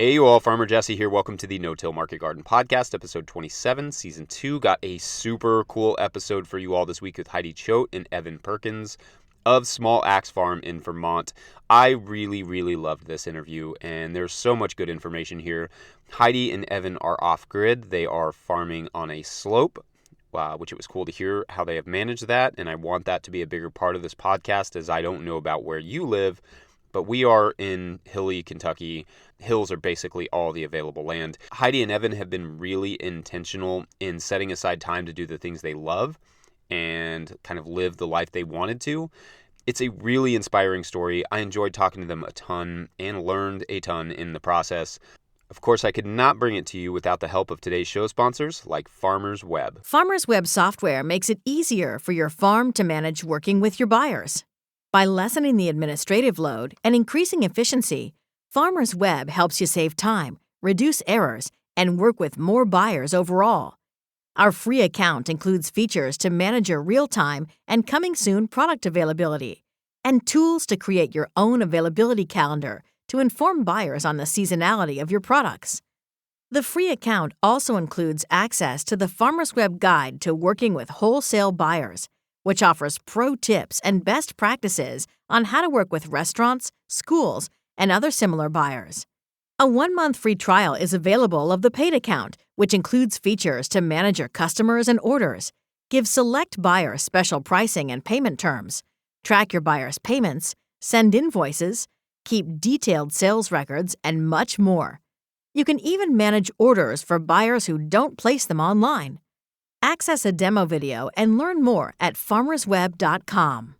Hey you all, Farmer Jesse here. Welcome to the No-Till Market Garden Podcast, episode 27, season 2. Got a super cool episode for you all this week with Heidi Choate and Evan Perkins of Small Axe Farm in Vermont. I really loved this interview, and there's so much good information here. Heidi and Evan are off-grid. They are farming on a slope, which it was cool to hear how they have managed that, and I want that to be a bigger part of this podcast, as I don't know about where you live, but we are in hilly Kentucky. Hills are basically all the available land. Heidi and Evan have been really intentional in setting aside time to do the things they love and kind of live the life they wanted to. It's a really inspiring story. I enjoyed talking to them a ton and learned a ton in the process. Of course, I could not bring it to you without the help of today's show sponsors like Farmers Web. Farmers Web software makes it easier for your farm to manage working with your buyers. By lessening the administrative load and increasing efficiency, Farmers Web helps you save time, reduce errors, and work with more buyers overall. Our free account includes features to manage your real-time and coming soon product availability, and tools to create your own availability calendar to inform buyers on the seasonality of your products. The free account also includes access to the Farmers Web Guide to Working with Wholesale Buyers, which offers pro tips and best practices on how to work with restaurants, schools, and other similar buyers. A 1-month free trial is available of the paid account, which includes features to manage your customers and orders, give select buyers special pricing and payment terms, track your buyers' payments, send invoices, keep detailed sales records, and much more. You can even manage orders for buyers who don't place them online. Access a demo video and learn more at farmersweb.com.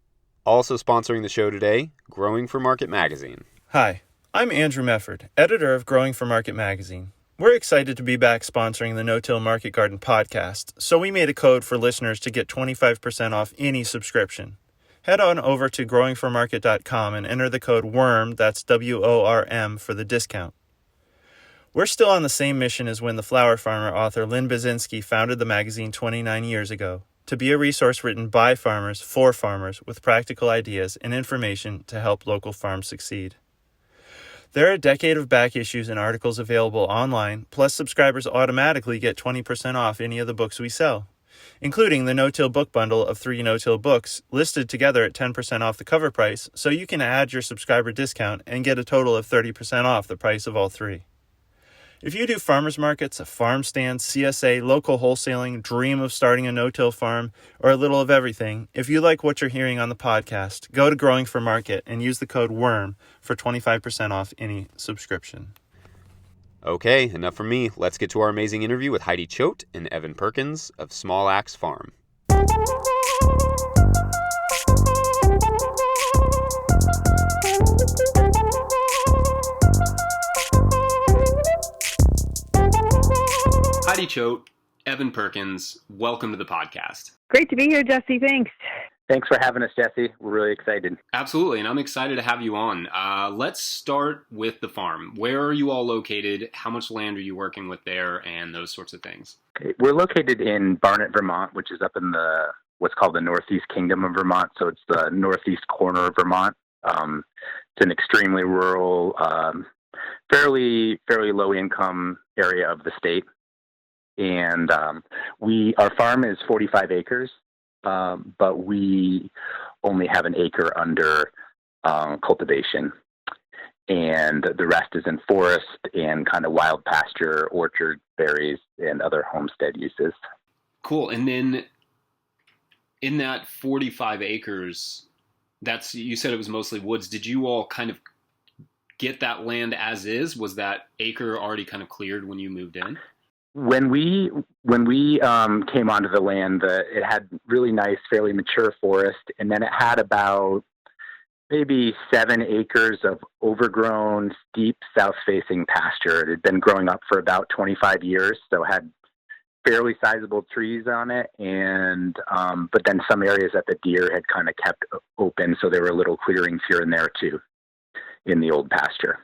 Also sponsoring the show today, Growing for Market Magazine. Hi, I'm Andrew Mefford, editor of Growing for Market Magazine. We're excited to be back sponsoring the No-Till Market Garden podcast, so we made a code for listeners to get 25% off any subscription. Head on over to growingformarket.com and enter the code WORM, that's WORM, for the discount. We're still on the same mission as when the flower farmer author Lynn Basinski founded the magazine 29 years ago, to be a resource written by farmers for farmers with practical ideas and information to help local farms succeed. There are a decade of back issues and articles available online, plus subscribers automatically get 20% off any of the books we sell, including the No-Till book bundle of 3 No-Till books listed together at 10% off the cover price, so you can add your subscriber discount and get a total of 30% off the price of all 3. If you do farmers markets, farm stands, CSA, local wholesaling, dream of starting a no-till farm, or a little of everything, if you like what you're hearing on the podcast, go to Growing for Market and use the code WORM for 25% off any subscription. Okay, enough from me. Let's get to our amazing interview with Heidi Choate and Evan Perkins of Small Axe Farm. Heidi Choate, Evan Perkins, welcome to the podcast. Great to be here, Jesse. Thanks. Thanks for having us, Jesse. We're really excited. Absolutely, and I'm excited to have you on. Let's start with the farm. Where are you all located? How much land are you working with there, and those sorts of things? Okay. We're located in Barnet, Vermont, which is up in what's called the Northeast Kingdom of Vermont. So it's the northeast corner of Vermont. It's an extremely rural, fairly low income area of the state. And our farm is 45 acres, but we only have an acre under cultivation. And the rest is in forest and kind of wild pasture, orchard, berries, and other homestead uses. Cool. And then in that 45 acres, you said it was mostly woods. Did you all kind of get that land as is? Was that acre already kind of cleared when you moved in? When we came onto the land, it had really nice, fairly mature forest, and then it had about maybe 7 acres of overgrown, steep, south-facing pasture. It had been growing up for about 25 years, so it had fairly sizable trees on it, and but then some areas that the deer had kind of kept open, so there were little clearings here and there too in the old pasture.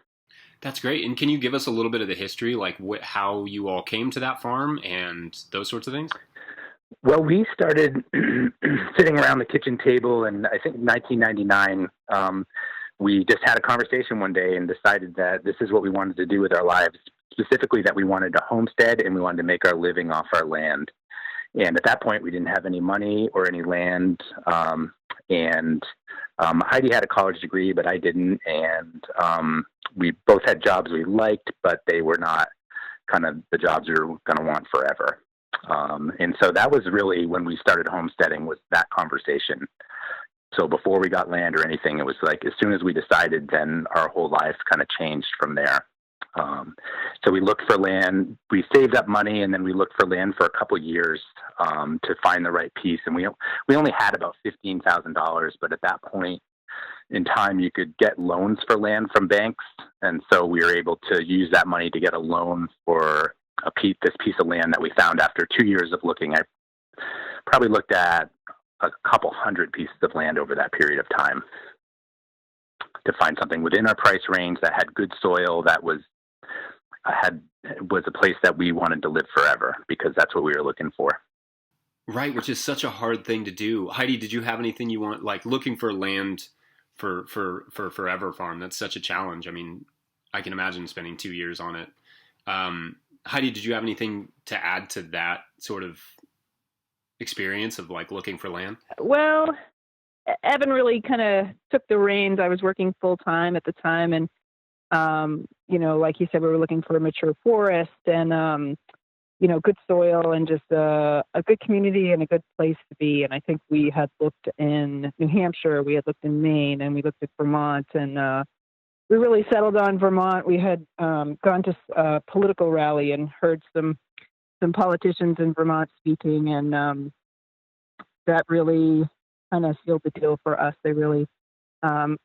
That's great. And can you give us a little bit of the history, like how you all came to that farm and those sorts of things? Well, we started sitting around the kitchen table in, I think, 1999. we just had a conversation one day and decided that this is what we wanted to do with our lives, specifically that we wanted to homestead and we wanted to make our living off our land. And at that point, we didn't have any money or any land. Heidi had a college degree, but I didn't. And we both had jobs we liked, but they were not kind of the jobs we were going to want forever. And so that was really when we started homesteading, was that conversation. So before we got land or anything, it was like as soon as we decided, then our whole life kind of changed from there. So we looked for land, we saved up money, and then we looked for land for a couple of years to find the right piece. And we only had about $15,000, but at that point in time, you could get loans for land from banks. And so we were able to use that money to get a loan for this piece of land that we found after 2 years of looking. I probably looked at a couple hundred pieces of land over that period of time to find something within our price range that had good soil, that was a place that we wanted to live forever, because that's what we were looking for. Right, which is such a hard thing to do. Heidi, did you have anything you want, like looking for land for Forever Farm? That's such a challenge. I mean, I can imagine spending 2 years on it. Heidi, did you have anything to add to that sort of experience of like looking for land? Well, Evan really kind of took the reins. I was working full time at the time, and like you said, we were looking for a mature forest and good soil and just a good community and a good place to be. And I think we had looked in New Hampshire, we had looked in Maine, and we looked at Vermont, and we really settled on Vermont. We had gone to a political rally and heard some politicians in Vermont speaking, and that really kind of sealed the deal for us. They really,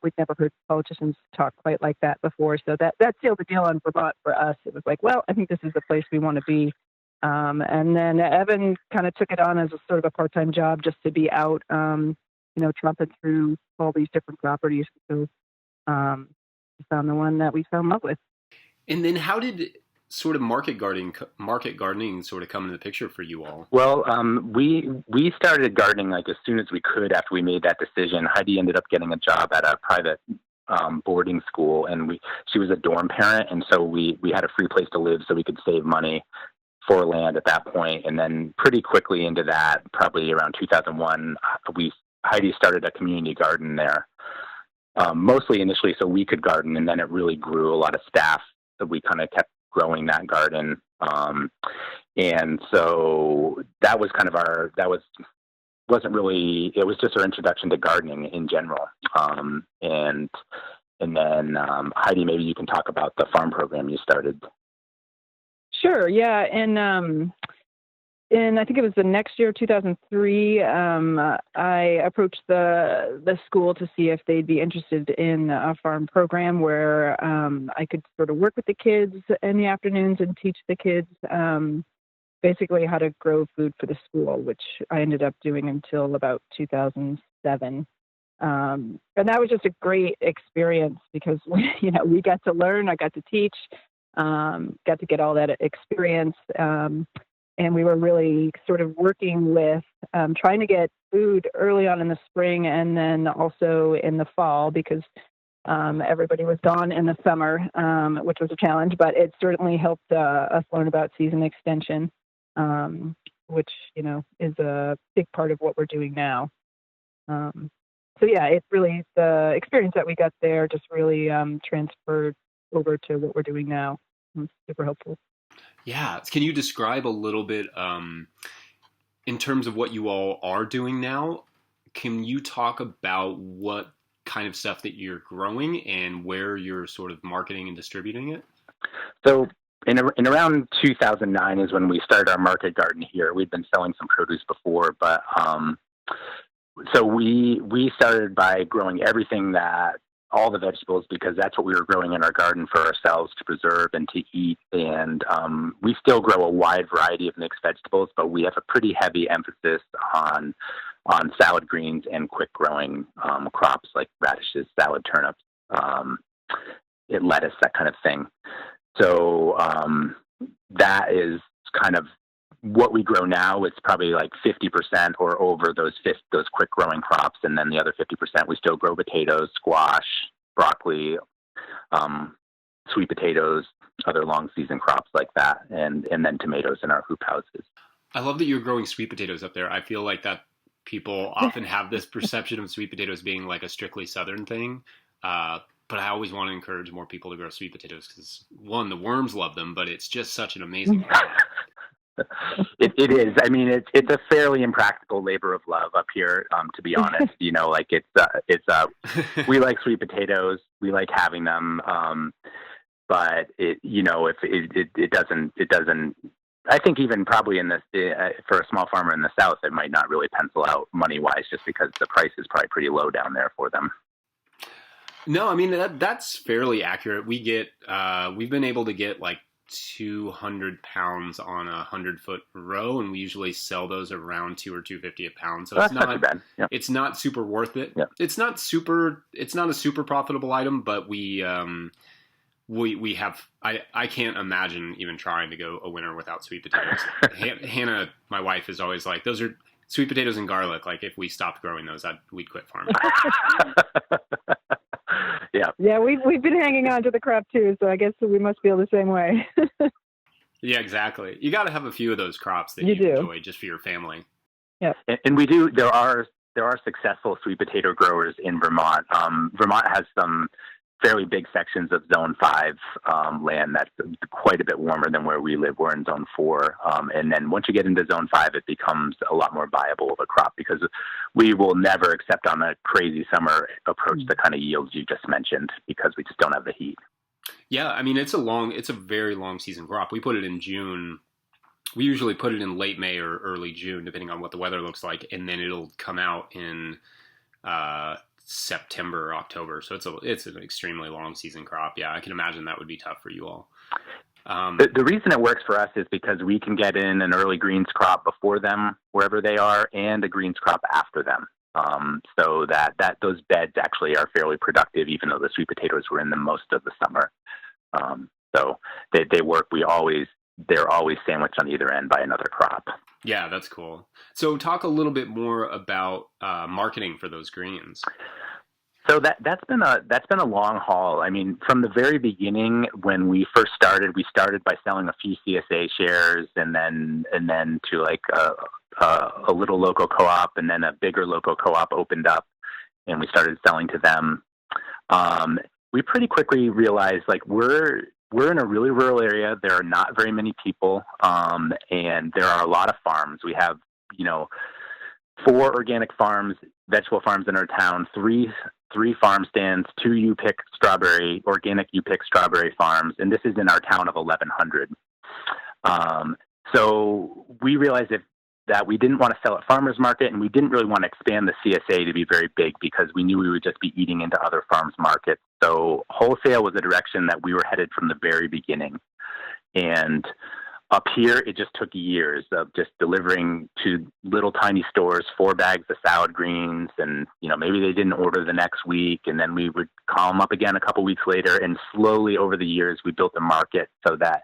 we'd never heard politicians talk quite like that before. So that sealed the deal on Vermont for us. It was like, well, I think this is the place we want to be. And then Evan kind of took it on as a sort of a part-time job just to be out, tromping through all these different properties. So we found the one that we fell in love with. And then how did sort of market gardening sort of come into the picture for you all? Well, we started gardening like as soon as we could after we made that decision. Heidi ended up getting a job at a private boarding school, and she was a dorm parent, and so we had a free place to live so we could save money for land at that point. And then pretty quickly into that, probably around 2001, Heidi started a community garden there, mostly initially so we could garden, and then it really grew. A lot of staff, so we kind of kept growing that garden. And so that was kind of it was just our introduction to gardening in general. And then Heidi, maybe you can talk about the farm program you started. Sure. Yeah. And I think it was the next year, 2003, I approached the school to see if they'd be interested in a farm program where I could sort of work with the kids in the afternoons and teach the kids basically how to grow food for the school, which I ended up doing until about 2007. And that was just a great experience because, we got to learn, I got to teach, got to get all that experience. And we were really sort of working with trying to get food early on in the spring and then also in the fall because everybody was gone in the summer, which was a challenge, but it certainly helped us learn about season extension, which, is a big part of what we're doing now. So yeah, the experience that we got there just really transferred over to what we're doing now. It's super helpful. Yeah. Can you describe a little bit in terms of what you all are doing now? Can you talk about what kind of stuff that you're growing and where you're sort of marketing and distributing it? So in around 2009 is when we started our market garden here. We'd been selling some produce before, but so we started by growing all the vegetables, because that's what we were growing in our garden for ourselves to preserve and to eat. And we still grow a wide variety of mixed vegetables, but we have a pretty heavy emphasis on salad greens and quick growing crops like radishes, salad turnips, lettuce, that kind of thing. So that is kind of what we grow now. It's probably like 50% or over those quick growing crops. And then the other 50%, we still grow potatoes, squash, broccoli, sweet potatoes, other long season crops like that, and then tomatoes in our hoop houses. I love that you're growing sweet potatoes up there. I feel like that people often have this perception of sweet potatoes being like a strictly Southern thing. But I always want to encourage more people to grow sweet potatoes because, one, the worms love them, but it's just such an amazing product. It is. I mean, it's a fairly impractical labor of love up here, to be honest. Like we like sweet potatoes. We like having them. But if it doesn't, I think even probably in this, for a small farmer in the South, it might not really pencil out money wise, just because the price is probably pretty low down there for them. No, I mean, that's fairly accurate. We've been able to get like 200 pounds on a 100-foot row, and we usually sell those around $2 or $2.50 a pound. So it's not too bad. Yeah. It's not super worth it. Yeah. It's not a super profitable item, but we have, I can't imagine even trying to go a winter without sweet potatoes. Hannah, my wife, is always like, those are sweet potatoes and garlic. Like if we stopped growing those, we'd quit farming. Yeah, we've been hanging on to the crop too, so I guess we must feel the same way. Yeah, exactly. You got to have a few of those crops that you enjoy just for your family. Yeah, and we do. There are successful sweet potato growers in Vermont. Vermont has some fairly big sections of Zone 5 land that's quite a bit warmer than where we live. We're in Zone 4. And then once you get into Zone 5, it becomes a lot more viable of a crop because we will never accept on a crazy summer approach the kind of yields you just mentioned because we just don't have the heat. Yeah, I mean, it's a very long season crop. We put it in June. We usually put it in late May or early June, depending on what the weather looks like. And then it'll come out in September or October. So it's an extremely long season crop. Yeah, I can imagine that would be tough for you all. The reason it works for us is because we can get in an early greens crop before them, wherever they are, and a greens crop after them. So that those beds actually are fairly productive, even though the sweet potatoes were in them most of the summer. So they work. They're always sandwiched on either end by another crop. Yeah, that's cool. So talk a little bit more about marketing for those greens. So that's been a long haul. I mean, from the very beginning, when we first started, we started by selling a few CSA shares, and then to like a little local co-op, and then a bigger local co-op opened up, and we started selling to them. We pretty quickly realized like we're in a really rural area. There are not very many people, and there are a lot of farms. We have 4 organic farms, vegetable farms in our town, three farm stands, 2 organic U-pick strawberry farms, and this is in our town of 1,100. So we realized that we didn't want to sell at farmers market, and we didn't really want to expand the CSA to be very big because we knew we would just be eating into other farms markets. So wholesale was a direction that we were headed from the very beginning. And up here, it just took years of just delivering to little tiny stores 4 bags of salad greens, and maybe they didn't order the next week, and then we would call them up again a couple weeks later. And slowly over the years, we built a market so that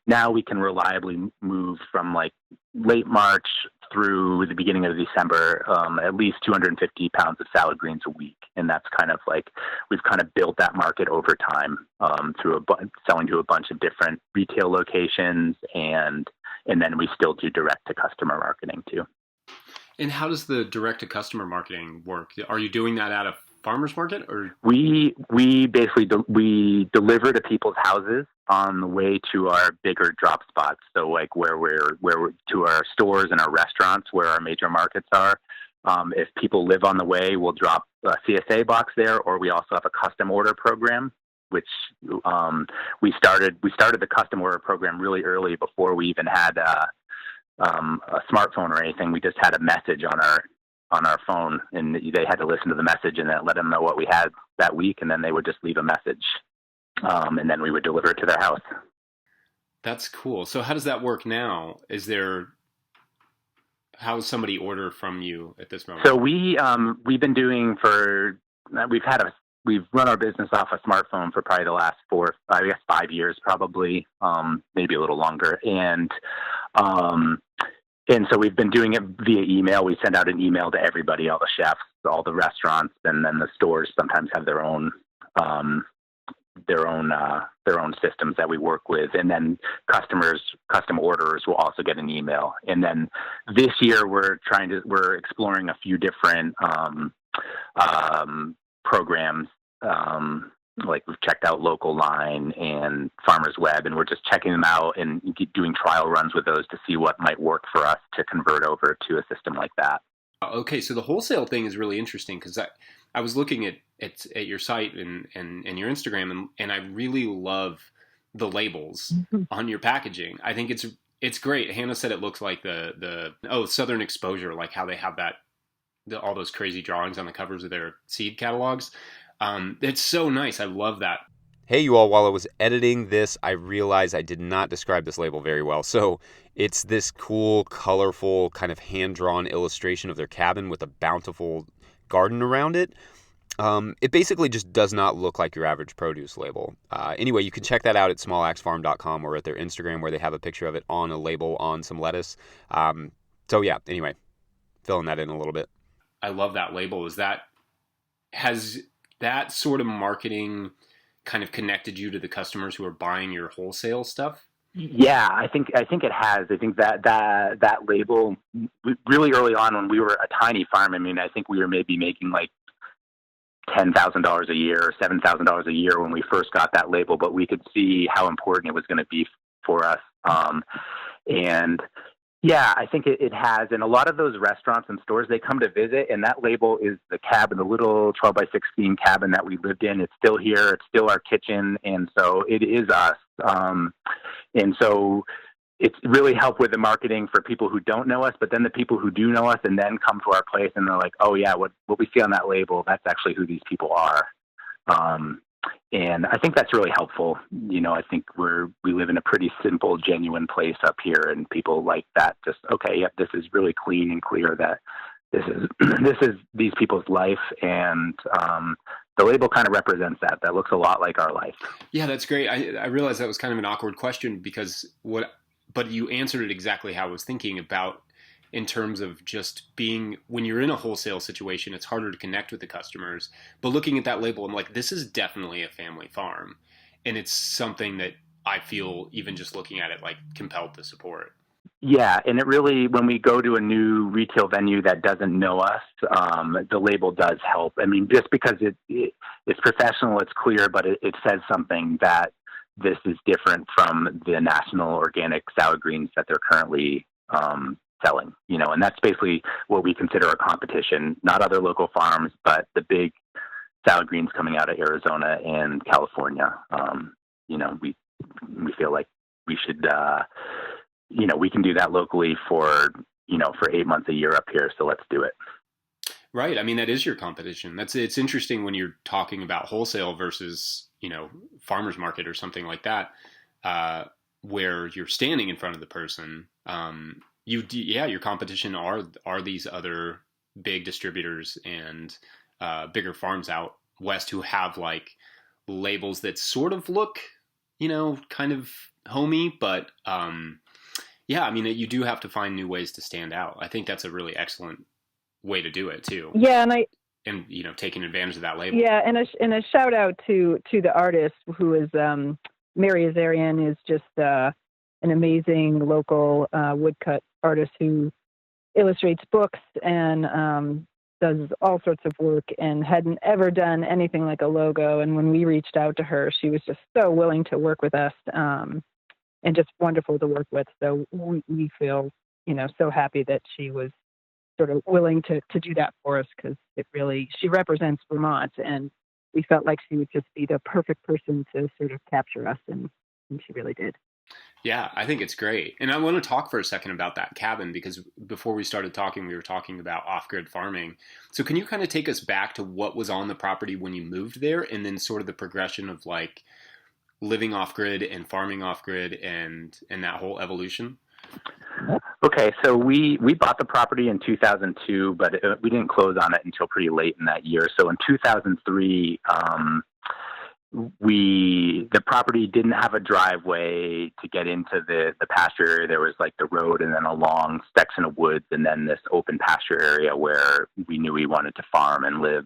now we can reliably move from like late March through the beginning of December, at least 250 pounds of salad greens a week. And that's kind of like, we've kind of built that market over time through selling to a bunch of different retail locations. And then we still do direct to customer marketing too. And how does the direct to customer marketing work? Are you doing that at a farmer's market, or? We basically we deliver to people's houses on the way to our bigger drop spots. So like where we're to our stores and our restaurants where our major markets are. If people live on the way, we'll drop a CSA box there, or we also have a custom order program, which we started the custom order program really early before we even had a smartphone or anything. We just had a message on our phone, and they had to listen to the message, and then let them know what we had that week, and then they would just leave a message, and then we would deliver it to their house. That's cool. So how does that work now? How does somebody order from you at this moment? So we've been doing we've run our business off a smartphone for probably the last 5 years, probably, maybe a little longer. And so we've been doing it via email. We send out an email to everybody, all the chefs, all the restaurants, and then the stores sometimes have their own their own systems that we work with, and then custom orders will also get an email. And then this year we're exploring a few different programs. Like we've checked out Local Line and Farmers Web, and we're just checking them out and doing trial runs with those to see what might work for us to convert over to a system like that. Okay, so the wholesale thing is really interesting because I was looking at your site and your Instagram, and I really love the labels on your packaging. I think it's great. Hannah said it looks like the Southern Exposure, like how they have all those crazy drawings on the covers of their seed catalogs. It's so nice. I love that. Hey, you all, while I was editing this, I realized I did not describe this label very well. So it's this cool, colorful, kind of hand-drawn illustration of their cabin with a bountiful garden around it. It basically just does not look like your average produce label. Anyway, you can check that out at smallaxfarm.com or at their Instagram where they have a picture of it on a label on some lettuce. So yeah, anyway, filling that in a little bit. I love that label. Has that sort of marketing kind of connected you to the customers who are buying your wholesale stuff? Yeah, I think it has. I think that label really early on when we were a tiny farm. I mean, I think we were maybe making like $10,000 a year or $7,000 a year when we first got that label, but we could see how important it was going to be for us. And yeah, I think it has. And a lot of those restaurants and stores, they come to visit, and that label is the cabin, the little 12 by 16 cabin that we lived in. It's still here. It's still our kitchen. And so it is us. And so it's really helped with the marketing for people who don't know us, but then the people who do know us and then come to our place and they're like, oh yeah, what we see on that label, that's actually who these people are. And I think that's really helpful. You know, I think we live in a pretty simple, genuine place up here, and people like that. Just, okay, yep, this is really clean and clear that this is these people's life, and the label kind of represents that. That looks a lot like our life. Yeah, that's great. I realized that was kind of an awkward question but you answered it exactly how I was thinking about. In terms of just being, when you're in a wholesale situation, it's harder to connect with the customers. But looking at that label, I'm like, this is definitely a family farm. And it's something that I feel, even just looking at it, like compelled to support. Yeah, and it really, when we go to a new retail venue that doesn't know us, the label does help. I mean, just because it's professional, it's clear, but it says something that this is different from the national organic salad greens that they're currently selling, you know, and that's basically what we consider our competition, not other local farms, but the big salad greens coming out of Arizona and California. You know, we feel like we should, you know, we can do that locally for 8 months a year up here. So let's do it. Right. I mean, that is your competition. It's interesting when you're talking about wholesale versus, you know, farmer's market or something like that, where you're standing in front of the person. Your competition are these other big distributors and bigger farms out west who have like labels that sort of look, you know, kind of homey, but yeah, I mean, you do have to find new ways to stand out. I think that's a really excellent way to do it too. Yeah, and you know, taking advantage of that label. Yeah, and a shout out to the artist who is Mary Azarian, is just an amazing local woodcut artist who illustrates books and does all sorts of work and hadn't ever done anything like a logo. And when we reached out to her, she was just so willing to work with us and just wonderful to work with. So we feel, you know, so happy that she was sort of willing to do that for us, because she represents Vermont, and we felt like she would just be the perfect person to sort of capture us, and she really did. Yeah, I think it's great. And I want to talk for a second about that cabin, because before we started talking, we were talking about off-grid farming. So can you kind of take us back to what was on the property when you moved there, and then sort of the progression of like living off-grid and farming off-grid and that whole evolution? Okay, so we bought the property in 2002, but we didn't close on it until pretty late in that year. So in 2003, the property didn't have a driveway to get into the pasture area. There was like the road and then a long section of woods and then this open pasture area where we knew we wanted to farm and live.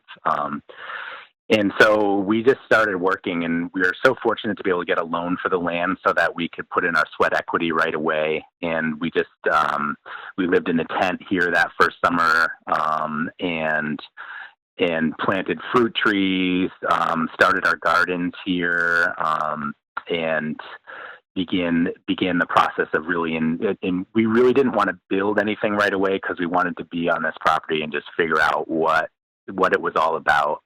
And so we just started working, and we were so fortunate to be able to get a loan for the land so that we could put in our sweat equity right away. And we just, we lived in a tent here that first summer, and planted fruit trees, started our gardens here, and began the process of really, and we really didn't want to build anything right away because we wanted to be on this property and just figure out what it was all about,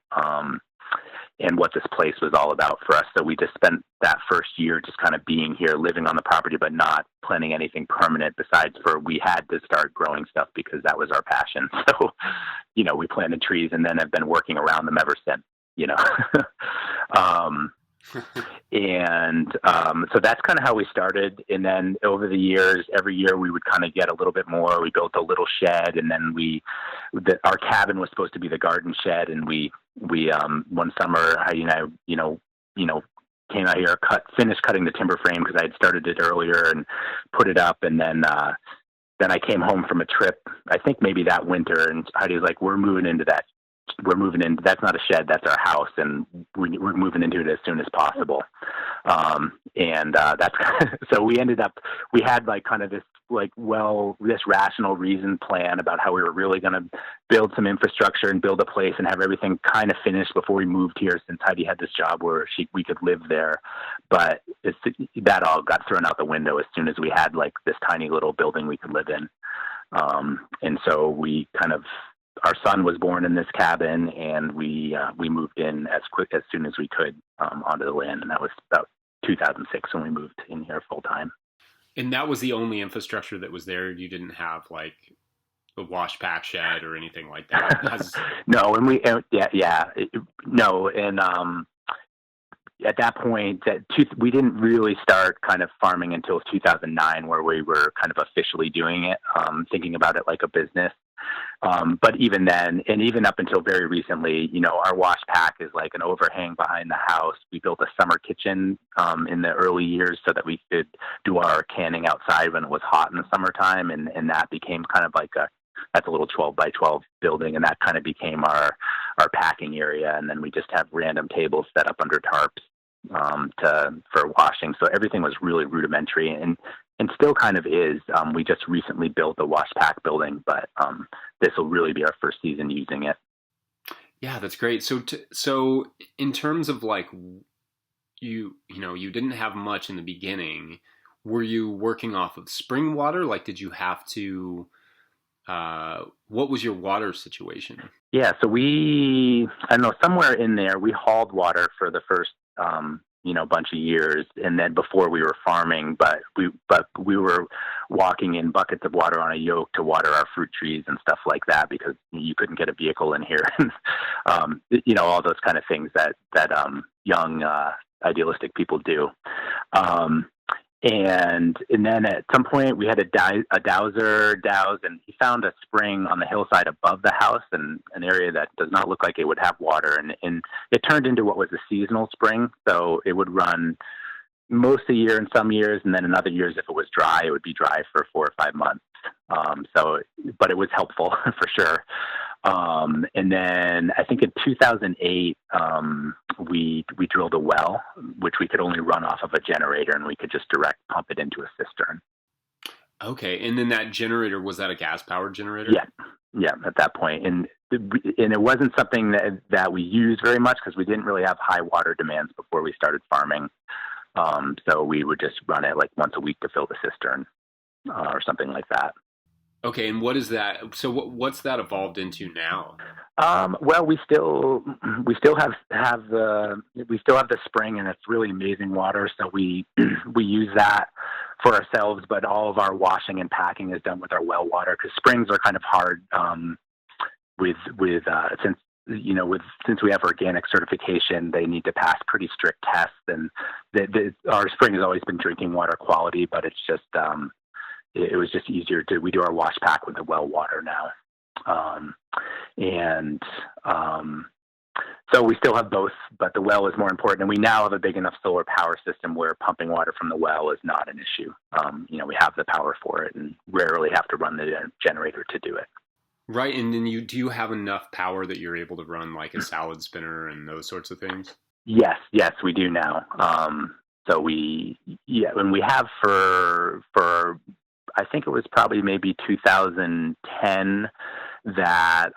and what this place was all about for us. So we just spent that first year just kind of being here, living on the property, but not planning anything permanent besides for we had to start growing stuff because that was our passion. So, we planted trees and then have been working around them ever since, so that's kind of how we started. And then over the years, every year we would kind of get a little bit more. We built a little shed, and then our cabin was supposed to be the garden shed. And we one summer, Heidi and I, came out here, finished cutting the timber frame because I had started it earlier and put it up. And then I came home from a trip, I think maybe that winter, and Heidi was like, we're moving into that. That's not a shed, that's our house, and we're moving into it as soon as possible. That's so we had this rational reason plan about how we were really going to build some infrastructure and build a place and have everything kind of finished before we moved here, since Heidi had this job where we could live there. But that all got thrown out the window as soon as we had this tiny little building we could live in. And so our son was born in this cabin, and we moved in as soon as we could onto the land, and that was about 2006 when we moved in here full time. And that was the only infrastructure that was there. You didn't have a wash pack shed or anything like that. No, and no, and at that point, we didn't really start kind of farming until 2009, where we were kind of officially doing it, thinking about it like a business. But even then, and even up until very recently, our wash pack is like an overhang behind the house. We built a summer kitchen in the early years so that we could do our canning outside when it was hot in the summertime, and that became kind of that's a little 12 by 12 building, and that kind of became our packing area. And then we just have random tables set up under tarps for washing. So everything was really rudimentary, and still kind of is. We just recently built a wash pack building, but this will really be our first season using it. Yeah, that's great. So in terms of you didn't have much in the beginning. Were you working off of spring water? Did you have to? What was your water situation? Yeah, so I don't know, somewhere in there we hauled water for the first bunch of years, and then before we were farming, but we were walking in buckets of water on a yoke to water our fruit trees and stuff like that, because you couldn't get a vehicle in here. All those kind of things that young idealistic people do. And then at some point we had a dowser douse, and he found a spring on the hillside above the house, and an area that does not look like it would have water. And it turned into what was a seasonal spring. So it would run most of the year in some years, and then in other years, if it was dry, it would be dry for 4 or 5 months. But it was helpful for sure. And then I think in 2008, we drilled a well, which we could only run off of a generator, and we could just direct pump it into a cistern. Okay. And then that generator, was that a gas powered generator? Yeah, at that point. And it wasn't something that we used very much because we didn't really have high water demands before we started farming. So we would just run it once a week to fill the cistern, or something like that. Okay, and what is that? So what's that evolved into now? Well, we still have the spring, and it's really amazing water. So we use that for ourselves, but all of our washing and packing is done with our well water, because springs are kind of hard since we have organic certification, they need to pass pretty strict tests, and our spring has always been drinking water quality, but it's just it was just easier we do our wash pack with the well water now. So we still have both, but the well is more important. And we now have a big enough solar power system where pumping water from the well is not an issue. We have the power for it and rarely have to run the generator to do it. Right, and then do you have enough power that you're able to run like a salad spinner and those sorts of things? Yes, we do now. So when we have for I think it was probably maybe 2010 that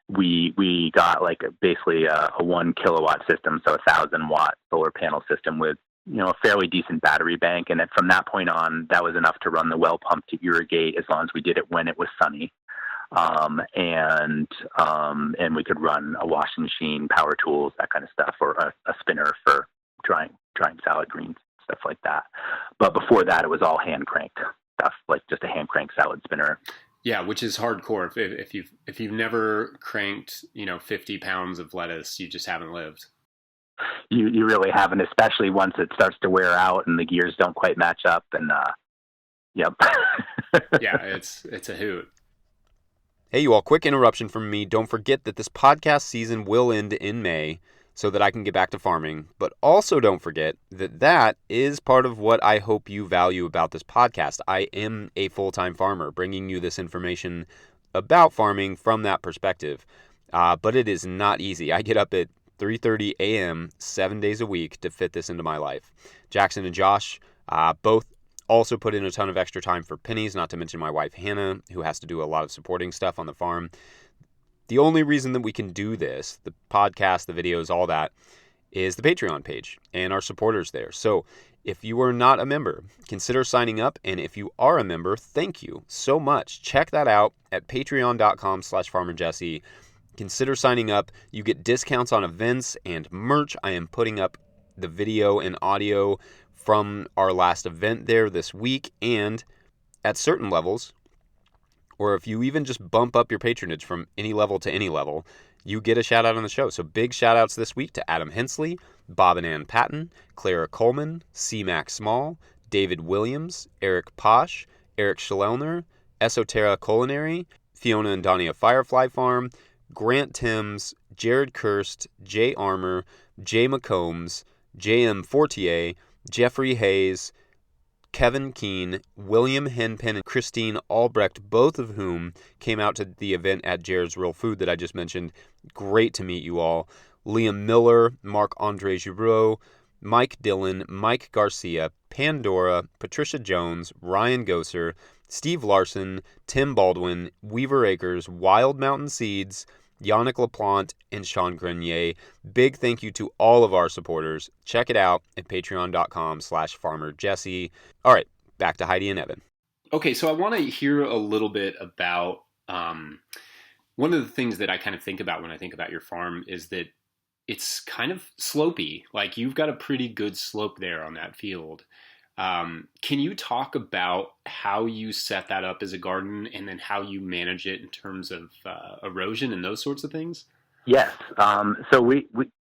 we got like basically a 1 kilowatt system, so 1,000 watt solar panel system with a fairly decent battery bank, and then from that point on, that was enough to run the well pump to irrigate as long as we did it when it was sunny. And we could run a washing machine, power tools, that kind of stuff, or a spinner for drying salad greens, stuff like that. But before that, it was all hand cranked stuff, like just a hand crank salad spinner. Yeah, which is hardcore. If you've never cranked 50 pounds of lettuce, you just haven't lived. You really haven't, especially once it starts to wear out and the gears don't quite match up. And yep. Yeah, it's a hoot. Hey, you all, quick interruption from me. Don't forget that this podcast season will end in May so that I can get back to farming. But also don't forget that is part of what I hope you value about this podcast. I am a full-time farmer, bringing you this information about farming from that perspective. But it is not easy. I get up at 3:30 a.m. 7 days a week to fit this into my life. Jackson and Josh both also put in a ton of extra time for pennies, not to mention my wife, Hannah, who has to do a lot of supporting stuff on the farm. The only reason that we can do this, the podcast, the videos, all that, is the Patreon page and our supporters there. So if you are not a member, consider signing up. And if you are a member, thank you so much. Check that out at patreon.com/farmerjesse. Consider signing up. You get discounts on events and merch. I am putting up the video and audio from our last event there this week, and at certain levels, or if you even just bump up your patronage from any level to any level, you get a shout out on the show. So big shout outs this week to Adam Hensley, Bob and Ann Patton, Clara Coleman, C. Mac Small, David Williams, Eric Posh, Eric Schlellner, Esoterra Culinary, Fiona and Donnie of Firefly Farm, Grant Timms, Jared Kirst, Jay Armour, Jay McCombs, J.M. Fortier, Jeffrey Hayes, Kevin Keene, William Henpen, and Christine Albrecht, both of whom came out to the event at Jared's Real Food that I just mentioned. Great to meet you all. Liam Miller, Marc-Andre Giroux, Mike Dillon, Mike Garcia, Pandora, Patricia Jones, Ryan Gosser, Steve Larson, Tim Baldwin, Weaver Acres, Wild Mountain Seeds, Yannick LaPlante, and Sean Grenier. Big thank you to all of our supporters. Check it out at patreon.com/farmerjesse. All right, back to Heidi and Evan. Okay, so I want to hear a little bit about one of the things that I kind of think about when I think about your farm is that it's kind of slopey. Like you've got a pretty good slope there on that field. Can you talk about how you set that up as a garden and then how you manage it in terms of erosion and those sorts of things? Yes. So we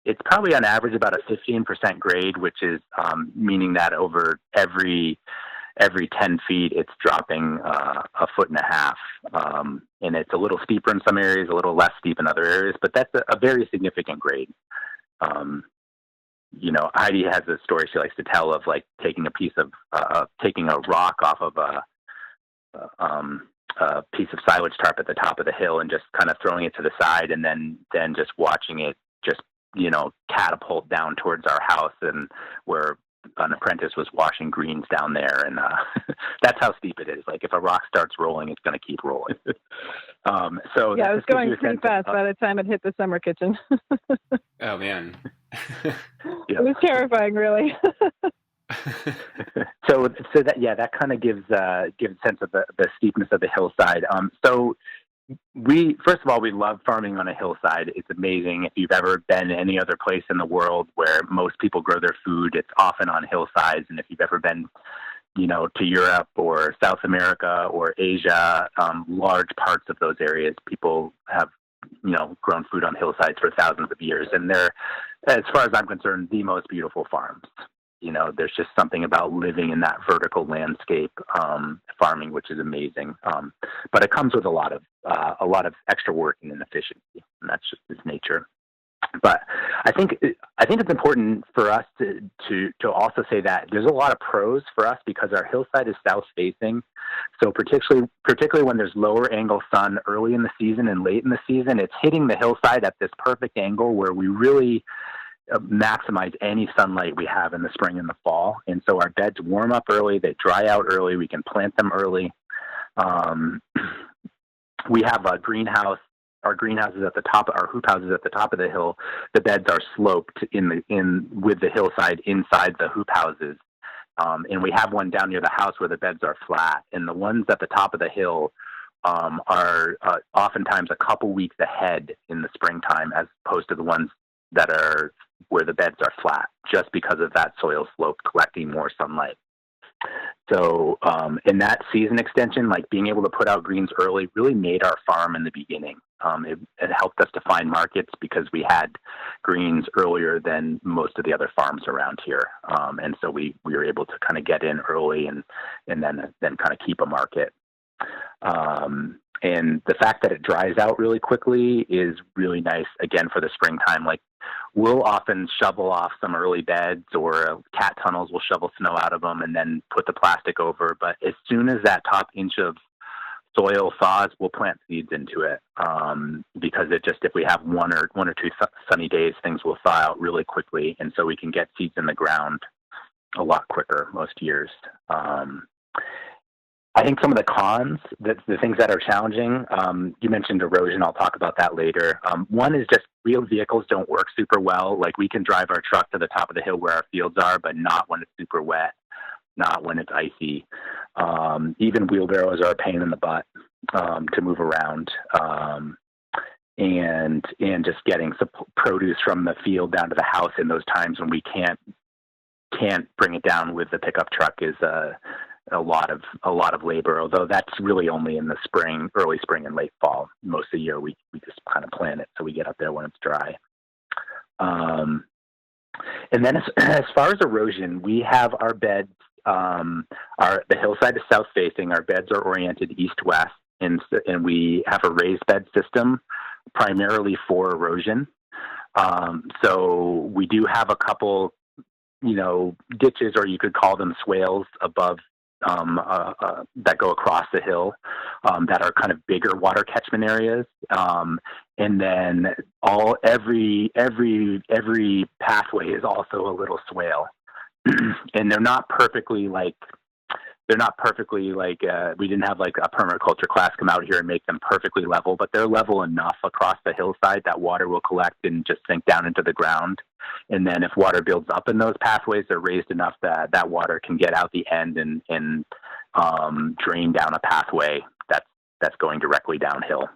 it's probably on average about a 15% grade, which is meaning that over every 10 feet, it's dropping a foot and a half. And it's a little steeper in some areas, a little less steep in other areas, but that's a very significant grade. Heidi has a story she likes to tell of like taking taking a rock off of a piece of silage tarp at the top of the hill and just kind of throwing it to the side, and then just watching it just catapult down towards our house, and where an apprentice was washing greens down there, and that's how steep it is. Like if a rock starts rolling, it's going to keep rolling. So yeah, it was going pretty fast by the time it hit the summer kitchen. Oh man. Yeah. It was terrifying, really. So that kind of gives a sense of the steepness of the hillside. So first of all, we love farming on a hillside. It's amazing. If you've ever been any other place in the world where most people grow their food, it's often on hillsides. And if you've ever been, to Europe or South America or Asia, large parts of those areas, people have, grown food on hillsides for thousands of years. And they're, as far as I'm concerned, the most beautiful farms. There's just something about living in that vertical landscape, farming, which is amazing. But it comes with a lot of extra work and inefficiency, and that's just its nature. But I think it's important for us to also say that there's a lot of pros for us because our hillside is south facing. So particularly when there's lower angle sun early in the season and late in the season, it's hitting the hillside at this perfect angle where we really maximize any sunlight we have in the spring and the fall. And so our beds warm up early, they dry out early, we can plant them early. We have a greenhouse. Our greenhouses at the top, our hoop houses at the top of the hill, the beds are sloped with the hillside inside the hoop houses. And we have one down near the house where the beds are flat. And the ones at the top of the hill are oftentimes a couple weeks ahead in the springtime as opposed to the ones that are where the beds are flat, just because of that soil slope collecting more sunlight. So in that season extension, like being able to put out greens early really made our farm in the beginning. It helped us to find markets because we had greens earlier than most of the other farms around here. And so we were able to kind of get in early and then kind of keep a market. And the fact that it dries out really quickly is really nice, again, for the springtime. Like we'll often shovel off some early beds or cat tunnels, we'll shovel snow out of them and then put the plastic over. But as soon as that top inch of soil thaws, we'll plant seeds into it. Because if we have one or two sunny days, things will thaw out really quickly. And so we can get seeds in the ground a lot quicker most years. I think some of the cons, the things that are challenging, you mentioned erosion. I'll talk about that later. One is just wheeled vehicles don't work super well. Like we can drive our truck to the top of the hill where our fields are, but not when it's super wet, not when it's icy. Even wheelbarrows are a pain in the butt to move around. And just getting produce from the field down to the house in those times when we can't bring it down with the pickup truck is a lot of labor, although that's really only in the spring, early spring and late fall. Most of the year we just kind of plant it so we get up there when it's dry. And then as far as erosion, we have our beds, the hillside is south facing, our beds are oriented east-west, and we have a raised bed system primarily for erosion. So we do have a couple, ditches, or you could call them swales above that go across the hill that are kind of bigger water catchment areas. And then every pathway is also a little swale. And they're not perfectly like we didn't have like a permaculture class come out here and make them perfectly level, but they're level enough across the hillside that water will collect and just sink down into the ground. And then if water builds up in those pathways, they're raised enough that water can get out the end and drain down a pathway that's going directly downhill.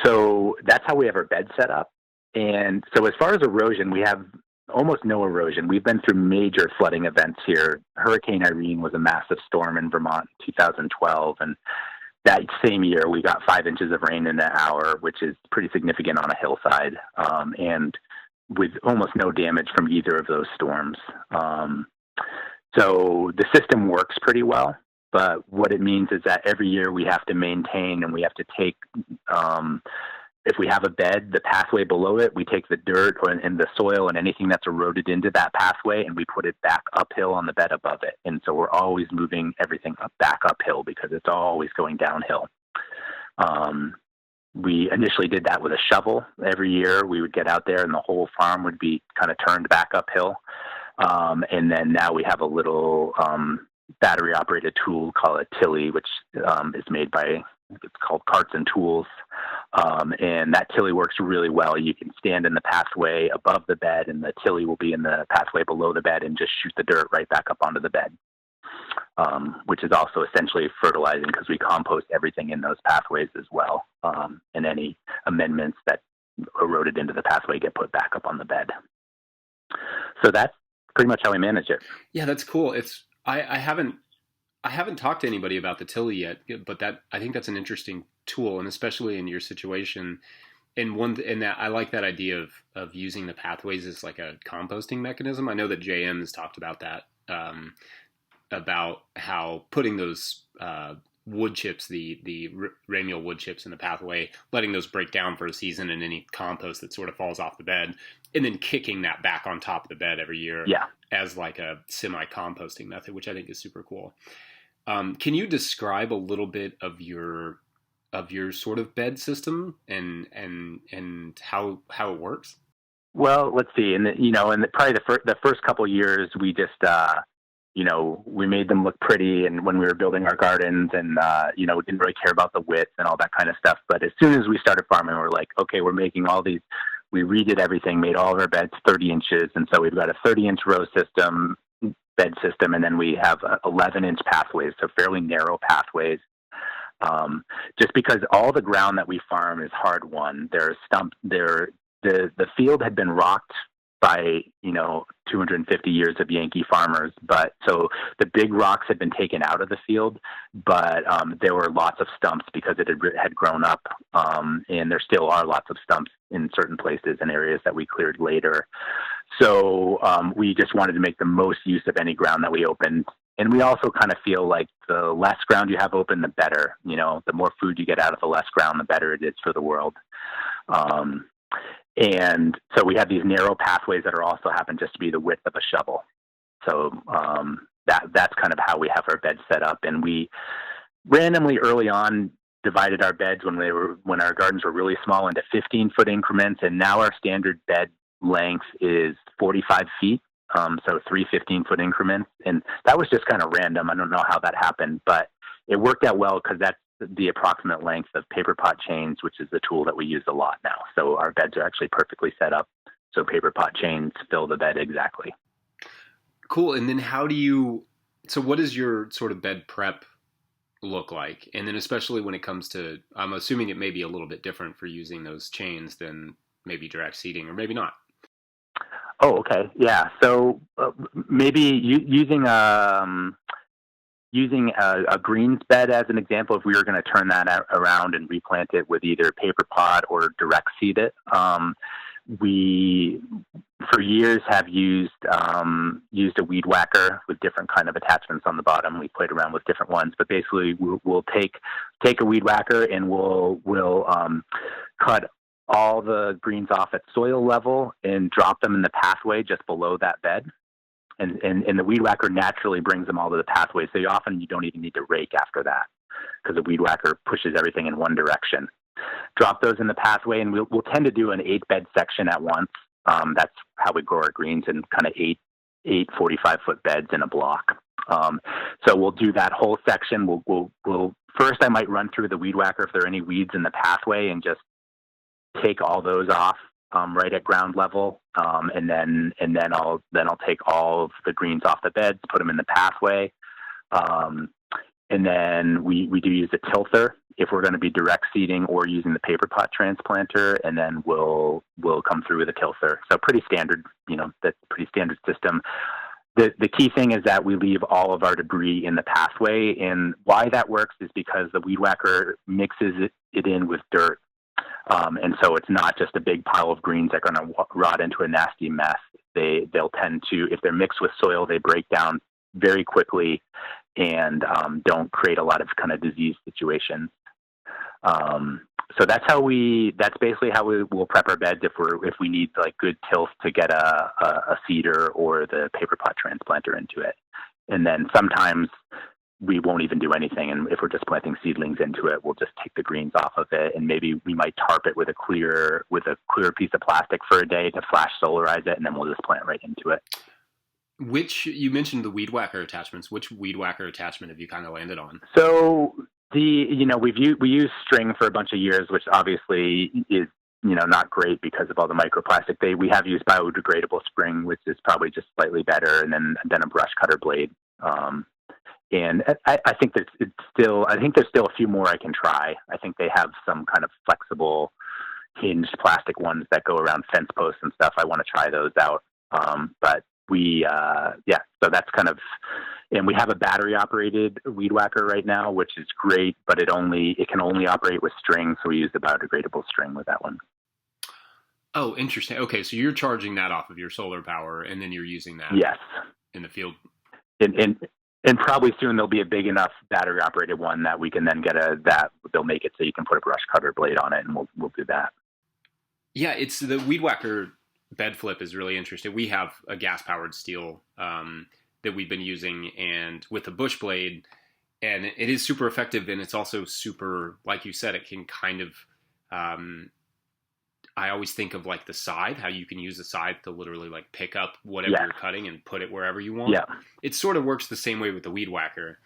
So that's how we have our bed set up. And so as far as erosion, we have almost no erosion. We've been through major flooding events here. Hurricane Irene was a massive storm in Vermont in 2012, and that same year we got 5 inches of rain in an hour, which is pretty significant on a hillside, and with almost no damage from either of those storms. So the system works pretty well, but what it means is that every year we have to maintain and we have to take if we have a bed, the pathway below it, we take the dirt and the soil and anything that's eroded into that pathway, and we put it back uphill on the bed above it. And so we're always moving everything back uphill because it's always going downhill. We initially did that with a shovel. Every year we would get out there and the whole farm would be kind of turned back uphill. And then now we have a little battery-operated tool called a tilly, which is made by, it's called Carts and Tools. And that tilly works really well. You can stand in the pathway above the bed, and the tilly will be in the pathway below the bed and just shoot the dirt right back up onto the bed, which is also essentially fertilizing because we compost everything in those pathways as well. And any amendments that eroded into the pathway get put back up on the bed. So that's pretty much how we manage it. Yeah, that's cool. I haven't talked to anybody about the tilly yet, but I think that's an interesting tool, and especially in your situation. And that I like that idea of using the pathways as like a composting mechanism. I know that JM has talked about that, about how putting those wood chips, the ramial wood chips in the pathway, letting those break down for a season, and any compost that sort of falls off the bed, and then kicking that back on top of the bed every year. Yeah. as like a semi-composting method, which I think is super cool. Can you describe a little bit of your sort of bed system and how it works? Well, let's see. Probably the first couple of years, we just we made them look pretty, and when we were building our gardens, and didn't really care about the width and all that kind of stuff. But as soon as we started farming, we're like, okay, we're making all these. We redid everything, made all of our beds 30 inches, and so we've got a 30-inch row system, bed system, and then we have 11-inch pathways, so fairly narrow pathways. Just because all the ground that we farm is hard won. The field had been rocked by 250 years of Yankee farmers, but so the big rocks had been taken out of the field, but there were lots of stumps because it had grown up, and there still are lots of stumps in certain places and areas that we cleared later. So we just wanted to make the most use of any ground that we opened. And we also kind of feel like the less ground you have open, the better. The more food you get out of the less ground, the better it is for the world. And so we have these narrow pathways that are also happen just to be the width of a shovel. So that's kind of how we have our beds set up. And we randomly early on divided our beds when our gardens were really small into 15-foot increments. And now our standard bed length is 45 feet. So 3 15-foot increments. And that was just kind of random. I don't know how that happened, but it worked out well because that's the approximate length of paper pot chains, which is the tool that we use a lot now. So our beds are actually perfectly set up. So paper pot chains fill the bed exactly. Cool. And then what does your sort of bed prep look like? And then especially when it comes to, I'm assuming it may be a little bit different for using those chains than maybe direct seeding, or maybe not. Oh, okay. Yeah. So maybe using a greens bed as an example, if we were going to turn that around and replant it with either paper pot or direct seed it, we for years have used a weed whacker with different kind of attachments on the bottom. We played around with different ones, but basically we'll take a weed whacker and we'll cut all the greens off at soil level and drop them in the pathway just below that bed. And the weed whacker naturally brings them all to the pathway. So you don't even need to rake after that because the weed whacker pushes everything in one direction. Drop those in the pathway, and we'll tend to do an 8-bed section at once. That's how we grow our greens in kind of eight 45-foot beds in a block. So we'll do that whole section. We'll first I might run through the weed whacker if there are any weeds in the pathway and just take all those off right at ground level, and then I'll take all of the greens off the beds, put them in the pathway, and then we do use a tilther if we're going to be direct seeding or using the paper pot transplanter, and then we'll come through with a tilther. So pretty standard, that's a pretty standard system. The key thing is that we leave all of our debris in the pathway, and why that works is because the weed whacker mixes it in with dirt. And so it's not just a big pile of greens that are going to rot into a nasty mess. They'll tend to, if they're mixed with soil, they break down very quickly and don't create a lot of kind of disease situations. So that's basically how we will prep our beds if we need like good tilth to get a seeder or the paper pot transplanter into it. And then sometimes we won't even do anything. And if we're just planting seedlings into it, we'll just take the greens off of it. And maybe we might tarp it with a clear piece of plastic for a day to flash solarize it. And then we'll just plant right into it. You mentioned the weed whacker attachments. Which weed whacker attachment have you kind of landed on? So we used string for a bunch of years, which obviously is, not great because of all the microplastic. We have used biodegradable string, which is probably just slightly better. And then a brush cutter blade. And I think there's still a few more I can try. I think they have some kind of flexible hinged plastic ones that go around fence posts and stuff. I want to try those out. But so that's kind of, and we have a battery operated weed whacker right now, which is great, but it can only operate with string. So we use the biodegradable string with that one. Oh, interesting. Okay. So you're charging that off of your solar power and then you're using that in the field. And probably soon there'll be a big enough battery operated one that we can then get they'll make it so you can put a brush cutter blade on it, and we'll do that. Yeah, it's the weed whacker bed flip is really interesting. We have a gas-powered steel that we've been using, and with a bush blade, and it is super effective, and it's also super, like you said, it can kind of, I always think of like the scythe, how you can use the scythe to literally like pick up whatever you're cutting and put it wherever you want. Yeah. It sort of works the same way with the weed whacker.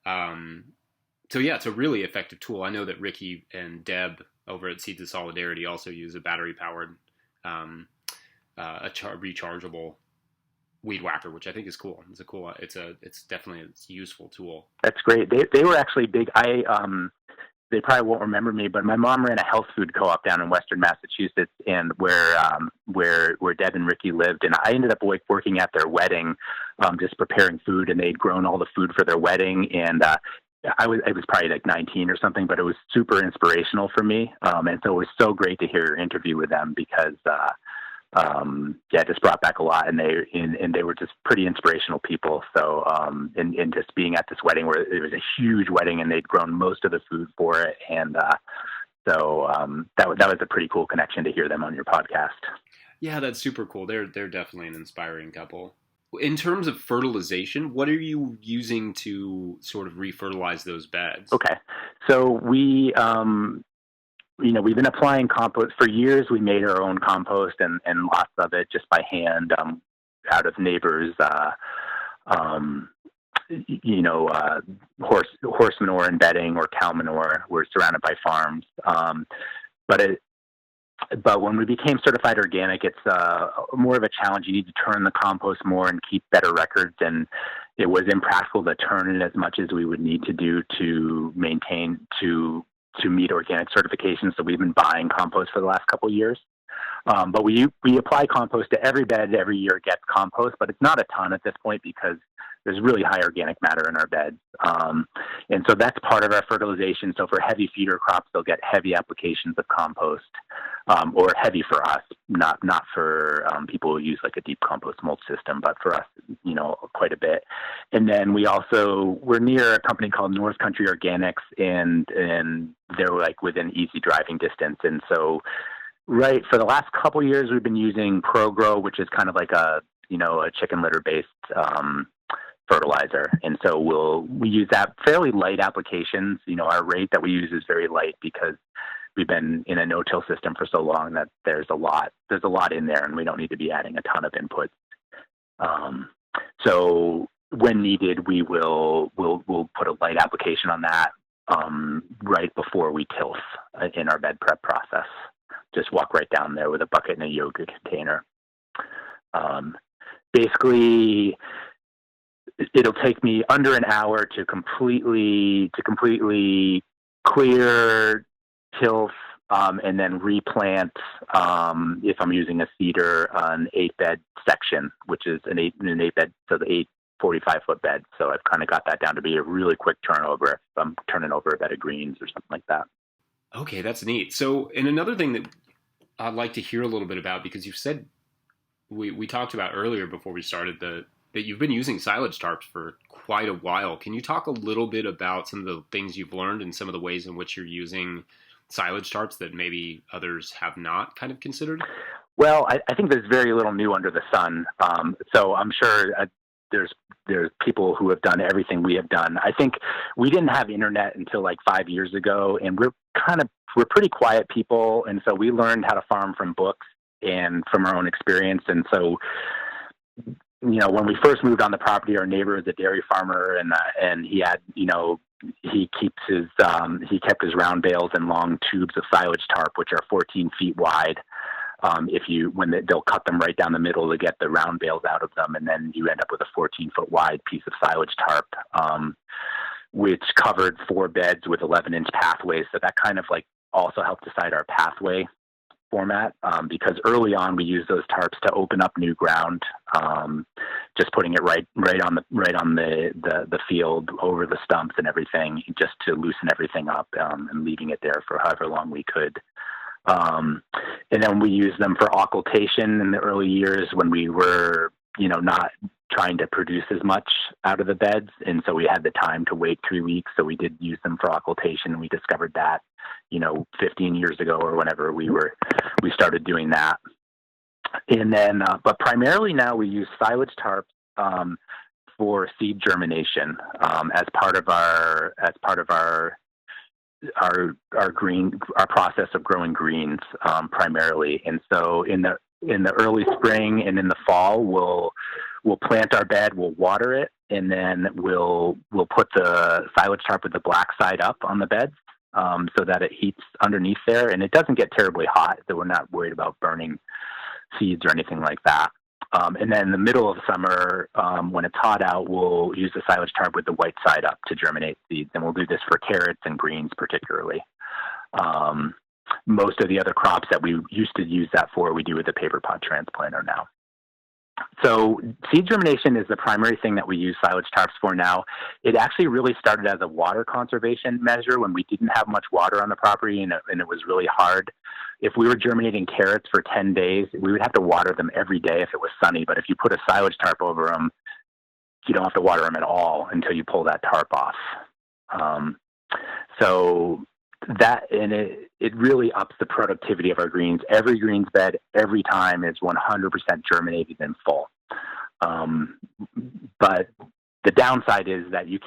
So yeah, it's a really effective tool. I know that Ricky and Deb over at Seeds of Solidarity also use a battery-powered, rechargeable weed whacker, which I think is cool. It's definitely a useful tool. That's great. They were actually big. They probably won't remember me, but my mom ran a health food co-op down in Western Massachusetts, and where Deb and Ricky lived, and I ended up working at their wedding, just preparing food, and they'd grown all the food for their wedding, and I was probably like 19 or something, but it was super inspirational for me, and so it was so great to hear your interview with them because it just brought back a lot, and they were just pretty inspirational people. So, and just being at this wedding where it was a huge wedding and they'd grown most of the food for it. And, so, that was a pretty cool connection to hear them on your podcast. Yeah, that's super cool. They're definitely an inspiring couple. In terms of fertilization, what are you using to sort of refertilize those beds? Okay. So we've been applying compost for years. We made our own compost and lots of it just by hand, out of neighbors, horse manure and bedding or cow manure. We're surrounded by farms. But when we became certified organic, it's more of a challenge. You need to turn the compost more and keep better records. And it was impractical to turn it as much as we would need to do to maintain to meet organic certification. So we've been buying compost for the last couple of years. But we apply compost to every bed every year gets compost, but it's not a ton at this point because there's really high organic matter in our beds. And so that's part of our fertilization. So for heavy feeder crops, they'll get heavy applications of compost, or heavy for us, not for people who use like a deep compost mulch system, but for us, quite a bit. And then we're near a company called North Country Organics, and they're like within easy driving distance. And so right, for the last couple of years, we've been using ProGrow, which is kind of like a chicken litter based fertilizer. And so we use that fairly light applications. Our rate that we use is very light because we've been in a no-till system for so long that there's a lot in there, and we don't need to be adding a ton of inputs. So when needed, we'll put a light application on that right before we tilth in our bed prep process. Just walk right down there with a bucket and a yogurt container. Basically, it'll take me under an hour to completely clear, tilth, and then replant, if I'm using a seeder, an 8-bed section, which is an 8-bed, so the 8 45-foot bed. So I've kind of got that down to be a really quick turnover if I'm turning over a bed of greens or something like that. Okay, that's neat. So, and another thing that I'd like to hear a little bit about, because you've said, we talked about earlier before we started that you've been using silage tarps for quite a while. Can you talk a little bit about some of the things you've learned and some of the ways in which you're using silage tarps that maybe others have not kind of considered? Well, I think there's very little new under the sun. So I'm sure there's people who have done everything we have done. I think we didn't have internet until like 5 years ago, and we're pretty quiet people. And so we learned how to farm from books and from our own experience. And so, when we first moved on the property, our neighbor is a dairy farmer, and he had, he kept his round bales and long tubes of silage tarp, which are 14 feet wide. They'll cut them right down the middle to get the round bales out of them, and then you end up with a 14-foot wide piece of silage tarp, which covered 4 beds with 11-inch pathways. So that kind of like also helped decide our pathway format, because early on we used those tarps to open up new ground, just putting it right on the field over the stumps and everything, just to loosen everything up, and leaving it there for however long we could. And then we used them for occultation in the early years when we were, not trying to produce as much out of the beds. And so we had the time to wait 3 weeks. So we did use them for occultation. We discovered that, 15 years ago or whenever we started doing that. And then, but primarily now we use silage tarps for seed germination as part of our process of growing greens primarily. And so in the early spring and in the fall, we'll plant our bed, we'll water it, and then we'll put the silage tarp with the black side up on the bed so that it heats underneath there, and it doesn't get terribly hot, so we're not worried about burning seeds or anything like that. And then in the middle of summer, when it's hot out, we'll use the silage tarp with the white side up to germinate seeds, and we'll do this for carrots and greens particularly. Most of the other crops that we used to use that for, we do with the paper pot transplanter now. So seed germination is the primary thing that we use silage tarps for now. It actually really started as a water conservation measure when we didn't have much water on the property and it was really hard. If we were germinating carrots for 10 days, we would have to water them every day if it was sunny. But if you put a silage tarp over them, you don't have to water them at all until you pull that tarp off. So that, and it really ups the productivity of our greens. Every greens bed, every time is 100% germinated in full. But the downside is that you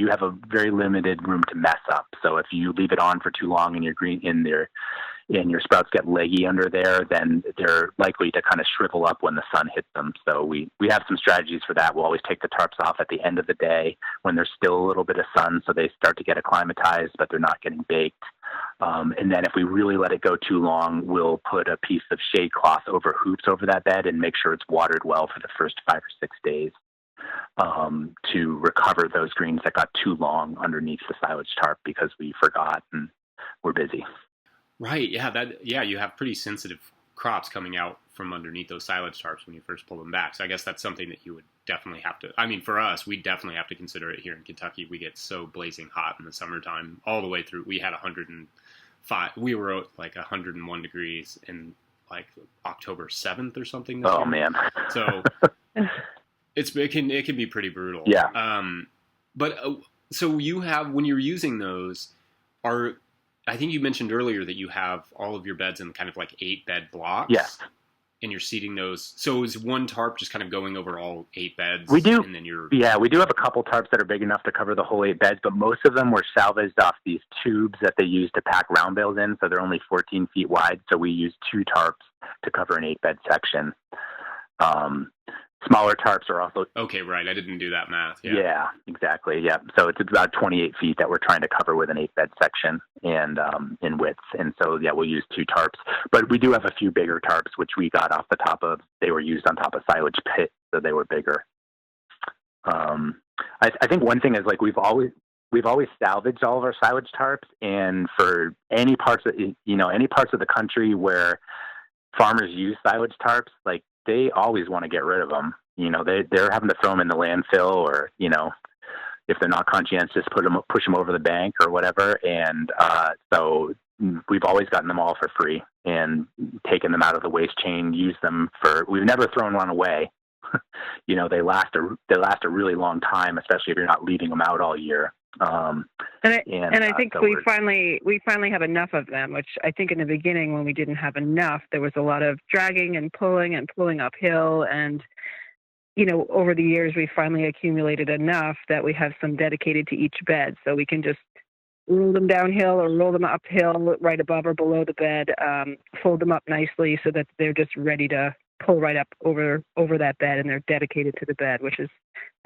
have a very limited room to mess up. So if you leave it on for too long and your sprouts get leggy under there, then they're likely to kind of shrivel up when the sun hits them. So we have some strategies for that. We'll always take the tarps off at the end of the day when there's still a little bit of sun, so they start to get acclimatized, but they're not getting baked. And then if we really let it go too long, we'll put a piece of shade cloth over hoops over that bed and make sure it's watered well for the first 5 or 6 days to recover those greens that got too long underneath the silage tarp because we forgot and we're busy. Right. Yeah. You have pretty sensitive crops coming out from underneath those silage tarps when you first pull them back. So I guess that's something that you would definitely have to. I mean, for us, we definitely have to consider it here in Kentucky. We get so blazing hot in the summertime, all the way through. We had 105. We were like 101 degrees in like October 7th or something. Oh man. So it can be pretty brutal. Yeah. But so you have, when you're using those, I think you mentioned earlier that you have all of your beds in kind of like 8-bed blocks. Yes. And you're seeding those. So is one tarp just kind of going over all 8 beds? We do. And then we do have a couple tarps that are big enough to cover the whole 8 beds, but most of them were salvaged off these tubes that they use to pack round bales in. So they're only 14 feet wide. So we use 2 tarps to cover an 8-bed section. Smaller tarps are also... Okay, right. I didn't do that math. Yeah, exactly. Yeah. So it's about 28 feet that we're trying to cover with an 8-bed section and in width. And so, yeah, we'll use 2 tarps. But we do have a few bigger tarps, which we got off the top of... They were used on top of silage pit, so they were bigger. I think one thing is, like, we've always salvaged all of our silage tarps, and for any parts of the country where farmers use silage tarps, like, they always want to get rid of them. They're having to throw them in the landfill, or, if they're not conscientious, push them over the bank or whatever. And so we've always gotten them all for free and taken them out of the waste chain, used them we've never thrown one away. They last a really long time, especially if you're not leaving them out all year. I think we finally have enough of them, which I think in the beginning when we didn't have enough, there was a lot of dragging and pulling uphill. And, over the years, we finally accumulated enough that we have some dedicated to each bed. So we can just roll them downhill or roll them uphill right above or below the bed, fold them up nicely so that they're just ready to pull right up over that bed, and they're dedicated to the bed, which is,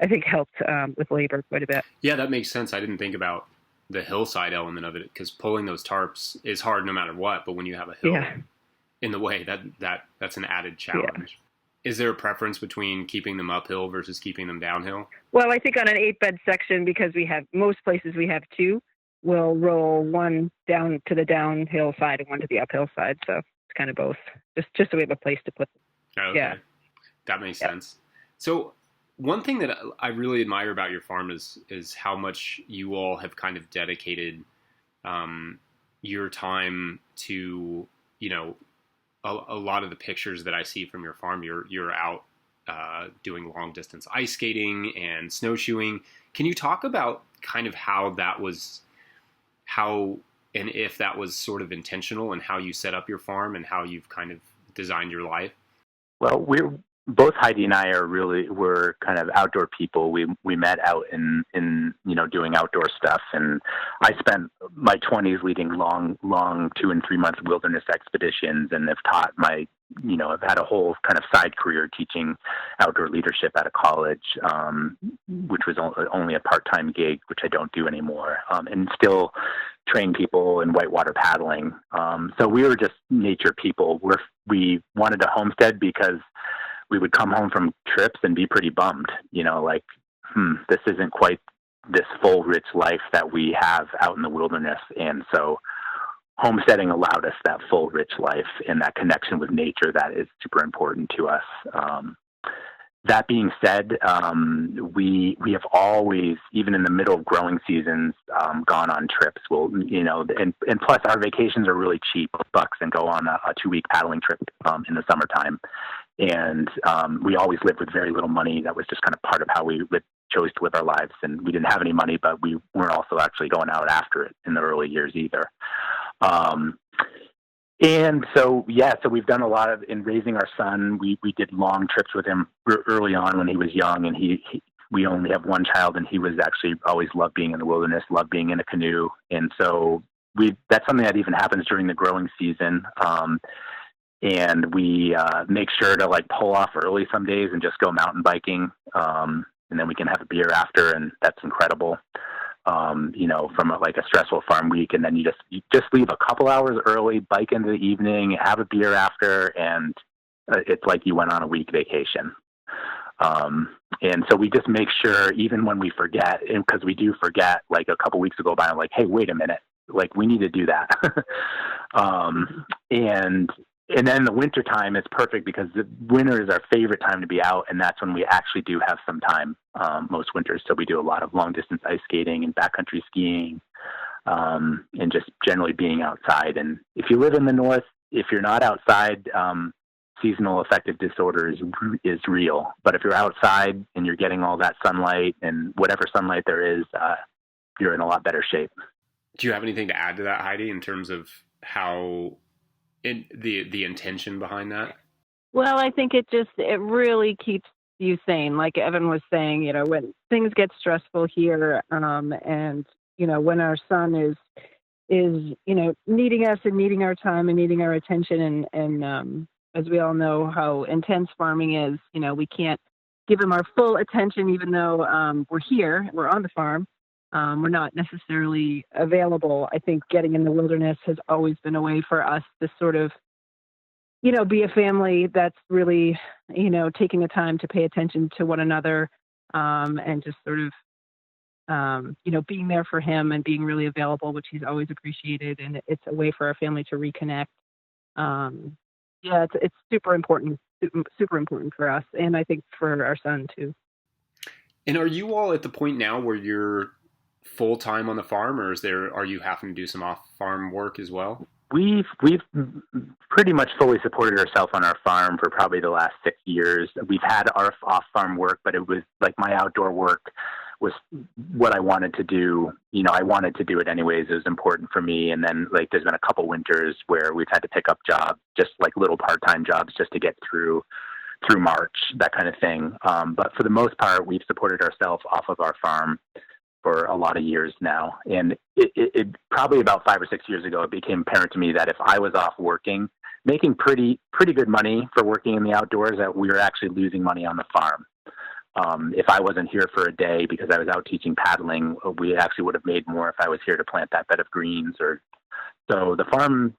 I think, helped with labor quite a bit. Yeah, that makes sense. I didn't think about the hillside element of it, because pulling those tarps is hard no matter what. But when you have a hill in the way, that's an added challenge. Yeah. Is there a preference between keeping them uphill versus keeping them downhill? Well, I think on an 8-bed section, because most places we have 2, we'll roll one down to the downhill side and one to the uphill side. So it's kind of both, just so we have a place to put them. Okay. Yeah. That makes sense. So one thing that I really admire about your farm is how much you all have kind of dedicated your time to, a lot of the pictures that I see from your farm. You're out doing long distance ice skating and snowshoeing. Can you talk about kind of how and if that was sort of intentional, and how you set up your farm and how you've kind of designed your life? Well, both Heidi and I we're kind of outdoor people. We met out in doing outdoor stuff, and I spent my 20s leading long 2 and 3 month wilderness expeditions, and have taught I've had a whole kind of side career teaching outdoor leadership at a college, which was only a part-time gig, which I don't do anymore, and still train people in whitewater paddling. So we were just nature people. We wanted to homestead because we would come home from trips and be pretty bummed, this isn't quite this full, rich life that we have out in the wilderness. And so homesteading allowed us that full, rich life and that connection with nature that is super important to us. That being said, we have always, even in the middle of growing seasons, gone on trips. And plus our vacations are really cheap, $bucks, and go on a 2-week paddling trip in the summertime. And we always lived with very little money. That was just kind of part of how we chose to live our lives. And we didn't have any money, but we weren't also actually going out after it in the early years either. And so we've done a lot in raising our son. We did long trips with him early on when he was young, and we only have one child, and he was actually always loved being in the wilderness, loved being in a canoe. And so that's something that even happens during the growing season. And we make sure to pull off early some days and just go mountain biking. And then we can have a beer after, and that's incredible. From a stressful farm week, and then you just leave a couple hours early, bike into the evening, have a beer after, and it's like you went on a week vacation. And so we just make sure, even when we forget, because we do forget, a couple weeks ago by, I'm like, hey, wait a minute, we need to do that. And then the winter time is perfect because the winter is our favorite time to be out, and that's when we actually do have some time most winters. So we do a lot of long distance ice skating and backcountry skiing, and just generally being outside. And if you live in the north, if you're not outside, seasonal affective disorder is real. But if you're outside and you're getting all that sunlight and whatever sunlight there is, you're in a lot better shape. Do you have anything to add to that, Heidi, in terms of how the intention behind that? Well, I think it really keeps you sane. Like Evan was saying, when things get stressful here, and when our son is needing us and needing our time and needing our attention, and as we all know how intense farming is, we can't give him our full attention, even though we're on the farm. We're not necessarily available. I think getting in the wilderness has always been a way for us to sort of, be a family that's really, taking the time to pay attention to one another, and just sort of, being there for him and being really available, which he's always appreciated. And it's a way for our family to reconnect. It's super important for us. And I think for our son too. And are you all at the point now where you're full time on the farm, or are you having to do some off farm work as well? We've pretty much fully supported ourselves on our farm for probably the last 6 years. We've had our off farm work, but it was my outdoor work was what I wanted to do. I wanted to do it anyways. It was important for me. And then there's been a couple winters where we've had to pick up jobs, just little part-time jobs, just to get through March, that kind of thing. But for the most part, we've supported ourselves off of our farm for a lot of years now. And it probably about 5 or 6 years ago, it became apparent to me that if I was off working, making pretty good money for working in the outdoors, that we were actually losing money on the farm. If I wasn't here for a day because I was out teaching paddling, we actually would have made more if I was here to plant that bed of greens. So the farm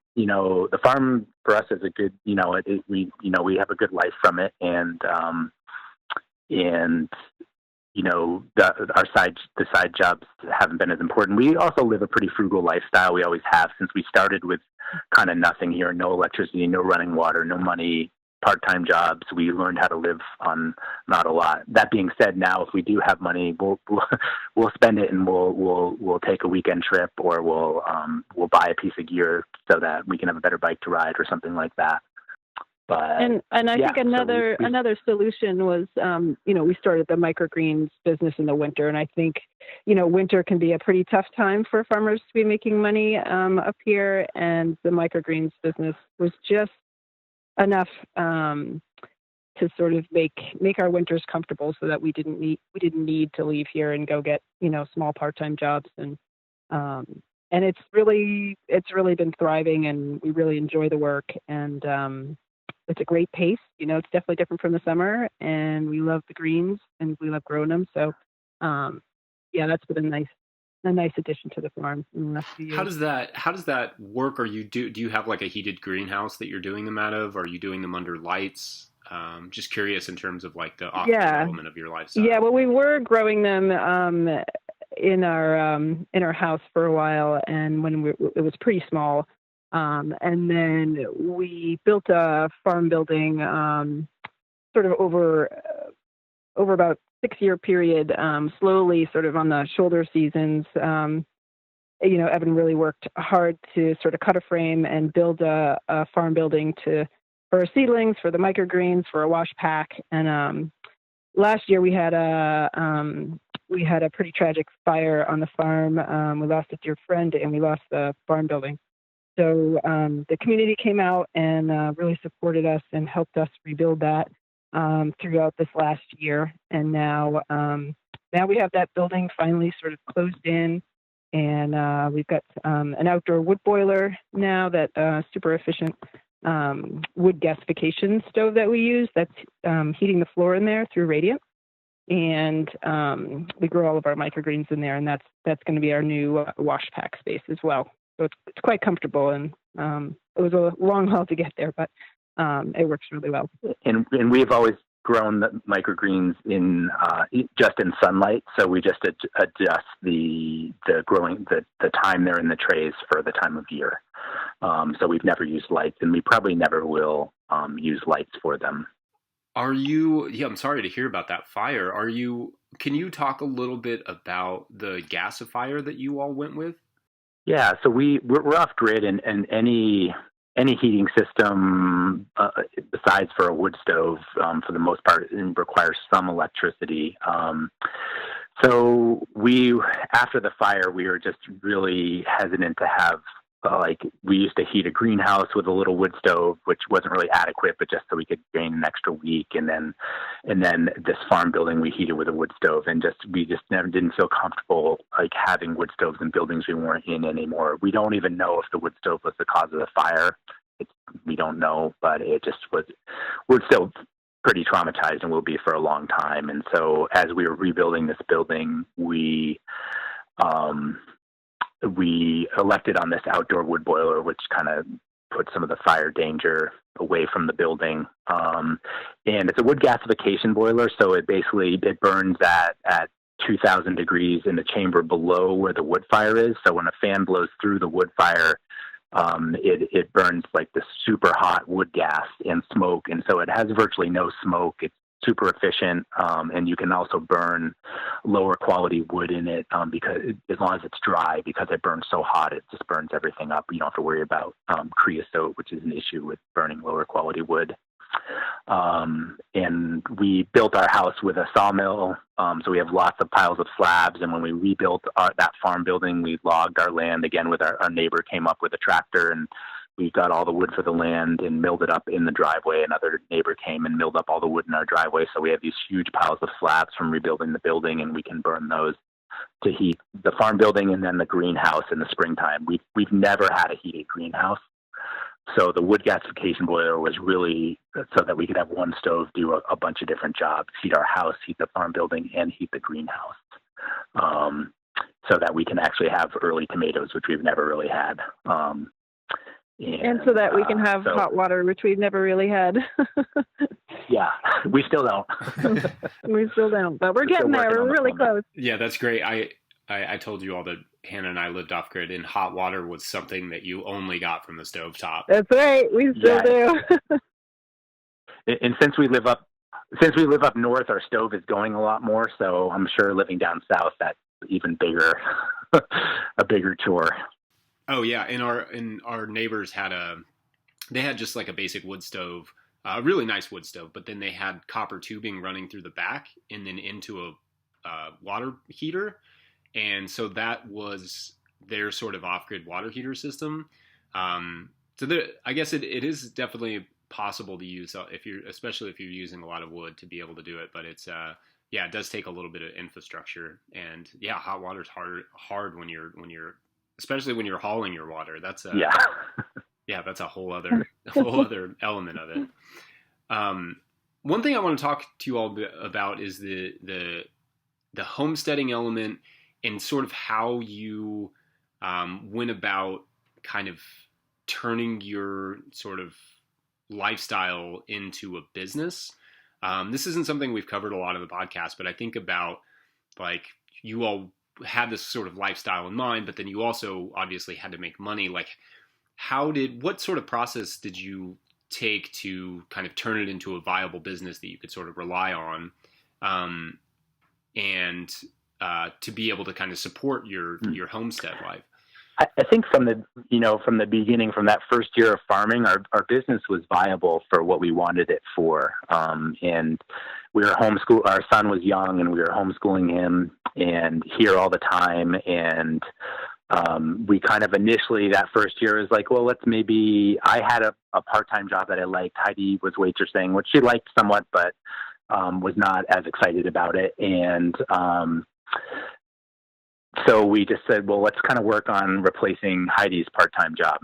for us is a good, we have a good life from it. And the side jobs haven't been as important. We also live a pretty frugal lifestyle. We always have since we started with kind of nothing here, no electricity, no running water, no money, part-time jobs. We learned how to live on not a lot. That being said, now if we do have money, we'll spend it, and we'll take a weekend trip, or we'll buy a piece of gear so that we can have a better bike to ride or something like that. But, and I think another solution was, we started the microgreens business in the winter. And I think, winter can be a pretty tough time for farmers to be making money up here. And the microgreens business was just enough to sort of make our winters comfortable, so that we didn't need to leave here and go get small part-time jobs. And it's really been thriving, and we really enjoy the work, and it's a great pace. It's definitely different from the summer, and we love the greens and we love growing them. So yeah, that's been a nice addition to the farm in the last few years. How does that work? Do you have like a heated greenhouse that you're doing them out of? Are you doing them under lights? Just curious in terms of like the element of your lifestyle. Yeah, well, we were growing them in our house for a while, and when it was pretty small, and then we built a farm building sort of over about 6-year period, slowly, sort of on the shoulder seasons. Evan really worked hard to sort of cut a frame and build a farm building for our seedlings, for the microgreens, for a wash pack. And last year we had a pretty tragic fire on the farm. We lost a dear friend, and we lost the farm building. So the community came out and really supported us and helped us rebuild that throughout this last year. And now we have that building finally sort of closed in, and we've got an outdoor wood boiler now, that super efficient wood gasification stove that we use, that's heating the floor in there through radiant. And we grow all of our microgreens in there, and that's going to be our new wash pack space as well. So it's quite comfortable, and it was a long haul to get there, but it works really well. And we've always grown the microgreens in just in sunlight, so we just adjust the time they're in the trays for the time of year. So we've never used lights, and we probably never will use lights for them. I'm sorry to hear about that fire. Can you talk a little bit about the gasifier that you all went with? Yeah, so we're off grid, and any heating system besides for a wood stove, for the most part, requires some electricity. So after the fire, we were just really hesitant to have, we used to heat a greenhouse with a little wood stove, which wasn't really adequate, but just so we could gain an extra week. And then this farm building we heated with a wood stove, and we just never didn't feel comfortable having wood stoves in buildings we weren't in anymore. We don't even know if the wood stove was the cause of the fire. We don't know, but it just was. We're still pretty traumatized, and will be for a long time. And so as we were rebuilding this building, we elected on this outdoor wood boiler, which kind of put some of the fire danger away from the building. And it's a wood gasification boiler, so it burns at 2,000 degrees in the chamber below where the wood fire is. So when a fan blows through the wood fire, it burns like this super hot wood gas and smoke. And so it has virtually no smoke. It's super efficient. And you can also burn lower quality wood in it, because as long as it's dry, because it burns so hot, it just burns everything up. You don't have to worry about creosote, which is an issue with burning lower quality wood. And we built our house with a sawmill. So we have lots of piles of slabs. And when we rebuilt that farm building, we logged our land again with our neighbor came up with a tractor, and we got all the wood for the land and milled it up in the driveway. Another neighbor came and milled up all the wood in our driveway. So we have these huge piles of slabs from rebuilding the building, and we can burn those to heat the farm building and then the greenhouse in the springtime. We've never had a heated greenhouse. So the wood gasification boiler was really so that we could have one stove do a bunch of different jobs: heat our house, heat the farm building, and heat the greenhouse, so that we can actually have early tomatoes, which we've never really had. And so that we can have hot water, which we've never really had. Yeah, we still don't. We still don't, but we're getting there. We're really close. Yeah, that's great. I told you all that Hannah and I lived off grid, and hot water was something that you only got from the stovetop. That's right. We still do. And since we live up north, our stove is going a lot more. So I'm sure living down south, that's even bigger, a bigger chore. Oh yeah, and our neighbors had just like a basic wood stove, a really nice wood stove, but then they had copper tubing running through the back and then into a water heater. And so that was their sort of off-grid water heater system. I guess it is definitely possible to use especially if you're using a lot of wood to be able to do it. But it's it does take a little bit of infrastructure, and hot water's hard when you're especially when you're hauling your water. That's that's a whole other element of it. One thing I want to talk to you all about is the homesteading element, and sort of how you went about kind of turning your sort of lifestyle into a business. This isn't something we've covered a lot of the podcast, but I think about, like, you all had this sort of lifestyle in mind, but then you also obviously had to make money. Like, what sort of process did you take to kind of turn it into a viable business that you could sort of rely on, and to be able to kind of support your homestead life? I think from the beginning, from that first year of farming, our business was viable for what we wanted it for. And we were our son was young, and we were homeschooling him and here all the time. And we kind of initially, that first year, was like, well, I had a part-time job that I liked. Heidi was waitressing, which she liked somewhat, but was not as excited about it. And so we just said, well, let's kind of work on replacing Heidi's part-time job,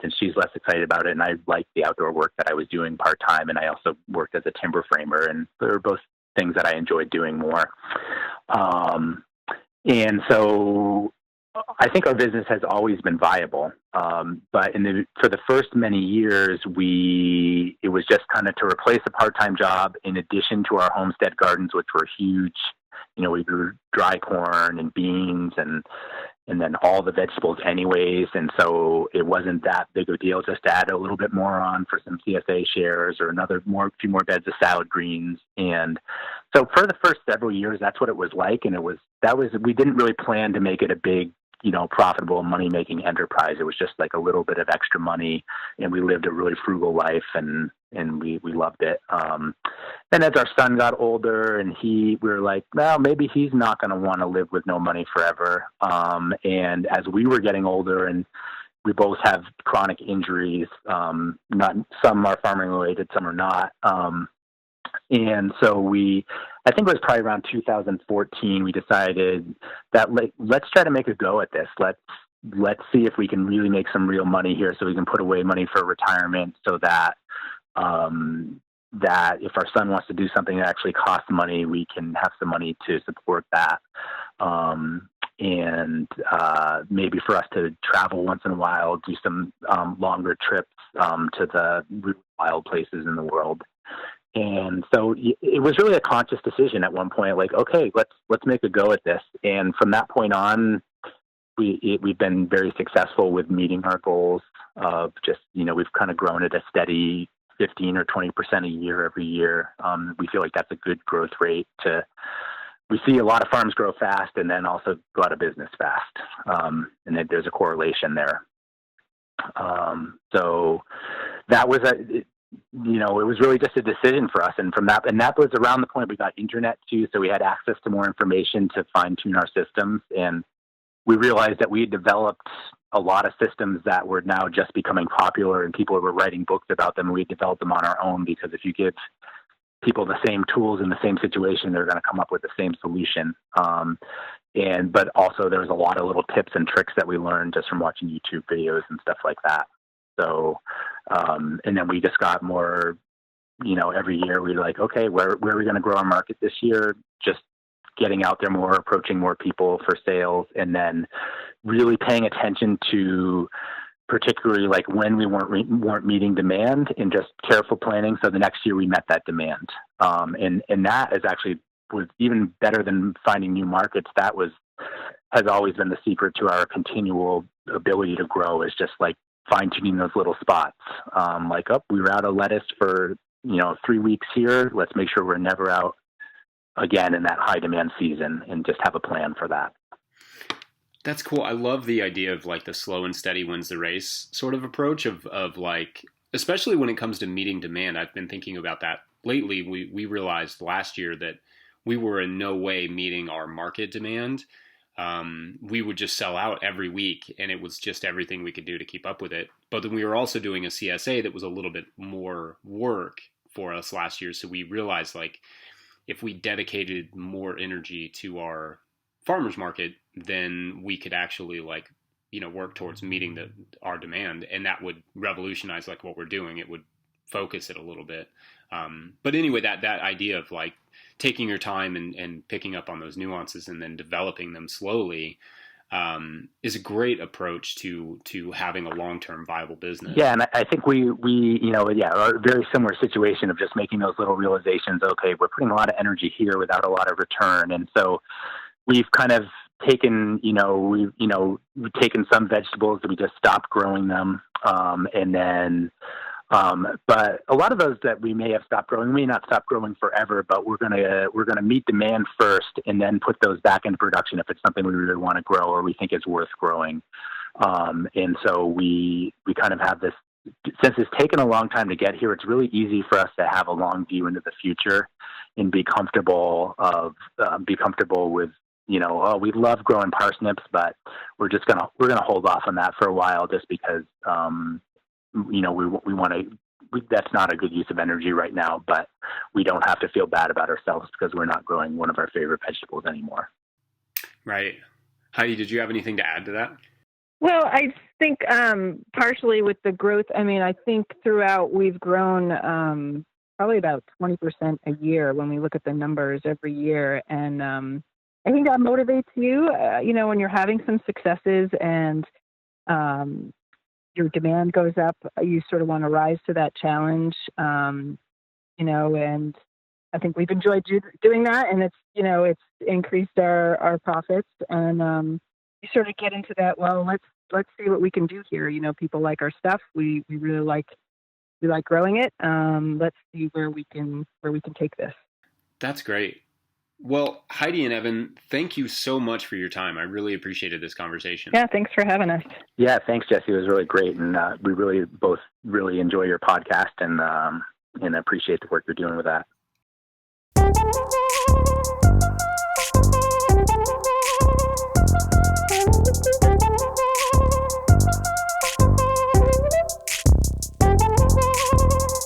since she's less excited about it. And I liked the outdoor work that I was doing part-time. And I also worked as a timber framer, and they were both things that I enjoyed doing more. And so I think our business has always been viable. But for the first many years, it was just kind of to replace a part-time job in addition to our homestead gardens, which were huge. We grew dry corn and beans and then all the vegetables anyways. And so it wasn't that big of a deal just to add a little bit more on for some CSA shares or a few more beds of salad greens. And so for the first several years, that's what it was like. And we didn't really plan to make it a big, profitable money-making enterprise. It was just like a little bit of extra money, and we lived a really frugal life, and we loved it. And as our son got older, and we were like, well, maybe he's not going to want to live with no money forever. And as we were getting older, and we both have chronic injuries, some are farming related, some are not. And so I think it was probably around 2014, we decided that let's try to make a go at this. Let's see if we can really make some real money here, so we can put away money for retirement, so that if our son wants to do something that actually costs money, we can have some money to support that. And maybe for us to travel once in a while, do some longer trips to the wild places in the world. And so it was really a conscious decision at one point, like, okay, let's make a go at this. And from that point on, we've been very successful with meeting our goals of just, we've kind of grown at a steady 15 or 20% a year every year. We feel like that's a good growth rate. We see a lot of farms grow fast and then also go out of business fast. And then there's a correlation there. So that was it was really just a decision for us. And that was around the point we got internet too. So we had access to more information to fine tune our systems. And we realized that we had developed a lot of systems that were now just becoming popular, and people were writing books about them. We developed them on our own, because if you give people the same tools in the same situation, they're going to come up with the same solution. But also there's a lot of little tips and tricks that we learned just from watching YouTube videos and stuff like that. So, and then we just got more, every year we're like, okay, where are we going to grow our market this year? Just getting out there more, approaching more people for sales, and then really paying attention to particularly like when we weren't meeting demand, and just careful planning. So the next year we met that demand. And that is actually was even better than finding new markets. Has always been the secret to our continual ability to grow, is just like fine-tuning those little spots. We were out of lettuce for 3 weeks here. Let's make sure we're never out again in that high demand season, and just have a plan for that. That's cool. I love the idea of like the slow and steady wins the race sort of approach of like, especially when it comes to meeting demand. I've been thinking about that lately. We realized last year that we were in no way meeting our market demand. we would just sell out every week, and it was just everything we could do to keep up with it. But then we were also doing a CSA that was a little bit more work for us last year. So we realized, like, if we dedicated more energy to our farmers market, then we could actually, like, work towards meeting our demand, and that would revolutionize like what we're doing. It would focus it a little bit. But anyway, that idea of like taking your time and picking up on those nuances and then developing them slowly is a great approach to having a long-term viable business. Yeah, and I think we are a very similar situation of just making those little realizations. Okay, we're putting a lot of energy here without a lot of return, and so we've kind of taken, we've taken some vegetables that we just stopped growing them, and then. But a lot of those that we may have stopped growing, we may not stop growing forever, but we're gonna meet demand first, and then put those back into production if it's something we really want to grow or we think is worth growing. And so we kind of have this. Since it's taken a long time to get here, it's really easy for us to have a long view into the future and be comfortable with. We love growing parsnips, but we're gonna hold off on that for a while just because. We want to. That's not a good use of energy right now, but we don't have to feel bad about ourselves because we're not growing one of our favorite vegetables anymore. Right. Heidi, did you have anything to add to that? Well, I think partially with the growth, I think throughout we've grown probably about 20% a year when we look at the numbers every year. And I think that motivates you, when you're having some successes and your demand goes up, you sort of want to rise to that challenge, and I think we've enjoyed doing that, and it's increased our profits, and you sort of get into that. Well, let's see what we can do here. People like our stuff. We really like growing it. Let's see where we can take this. That's great. Well, Heidi and Evan, thank you so much for your time. I really appreciated this conversation. Yeah, thanks for having us. Yeah, thanks, Jesse. It was really great, and we both really enjoy your podcast and appreciate the work you're doing with that.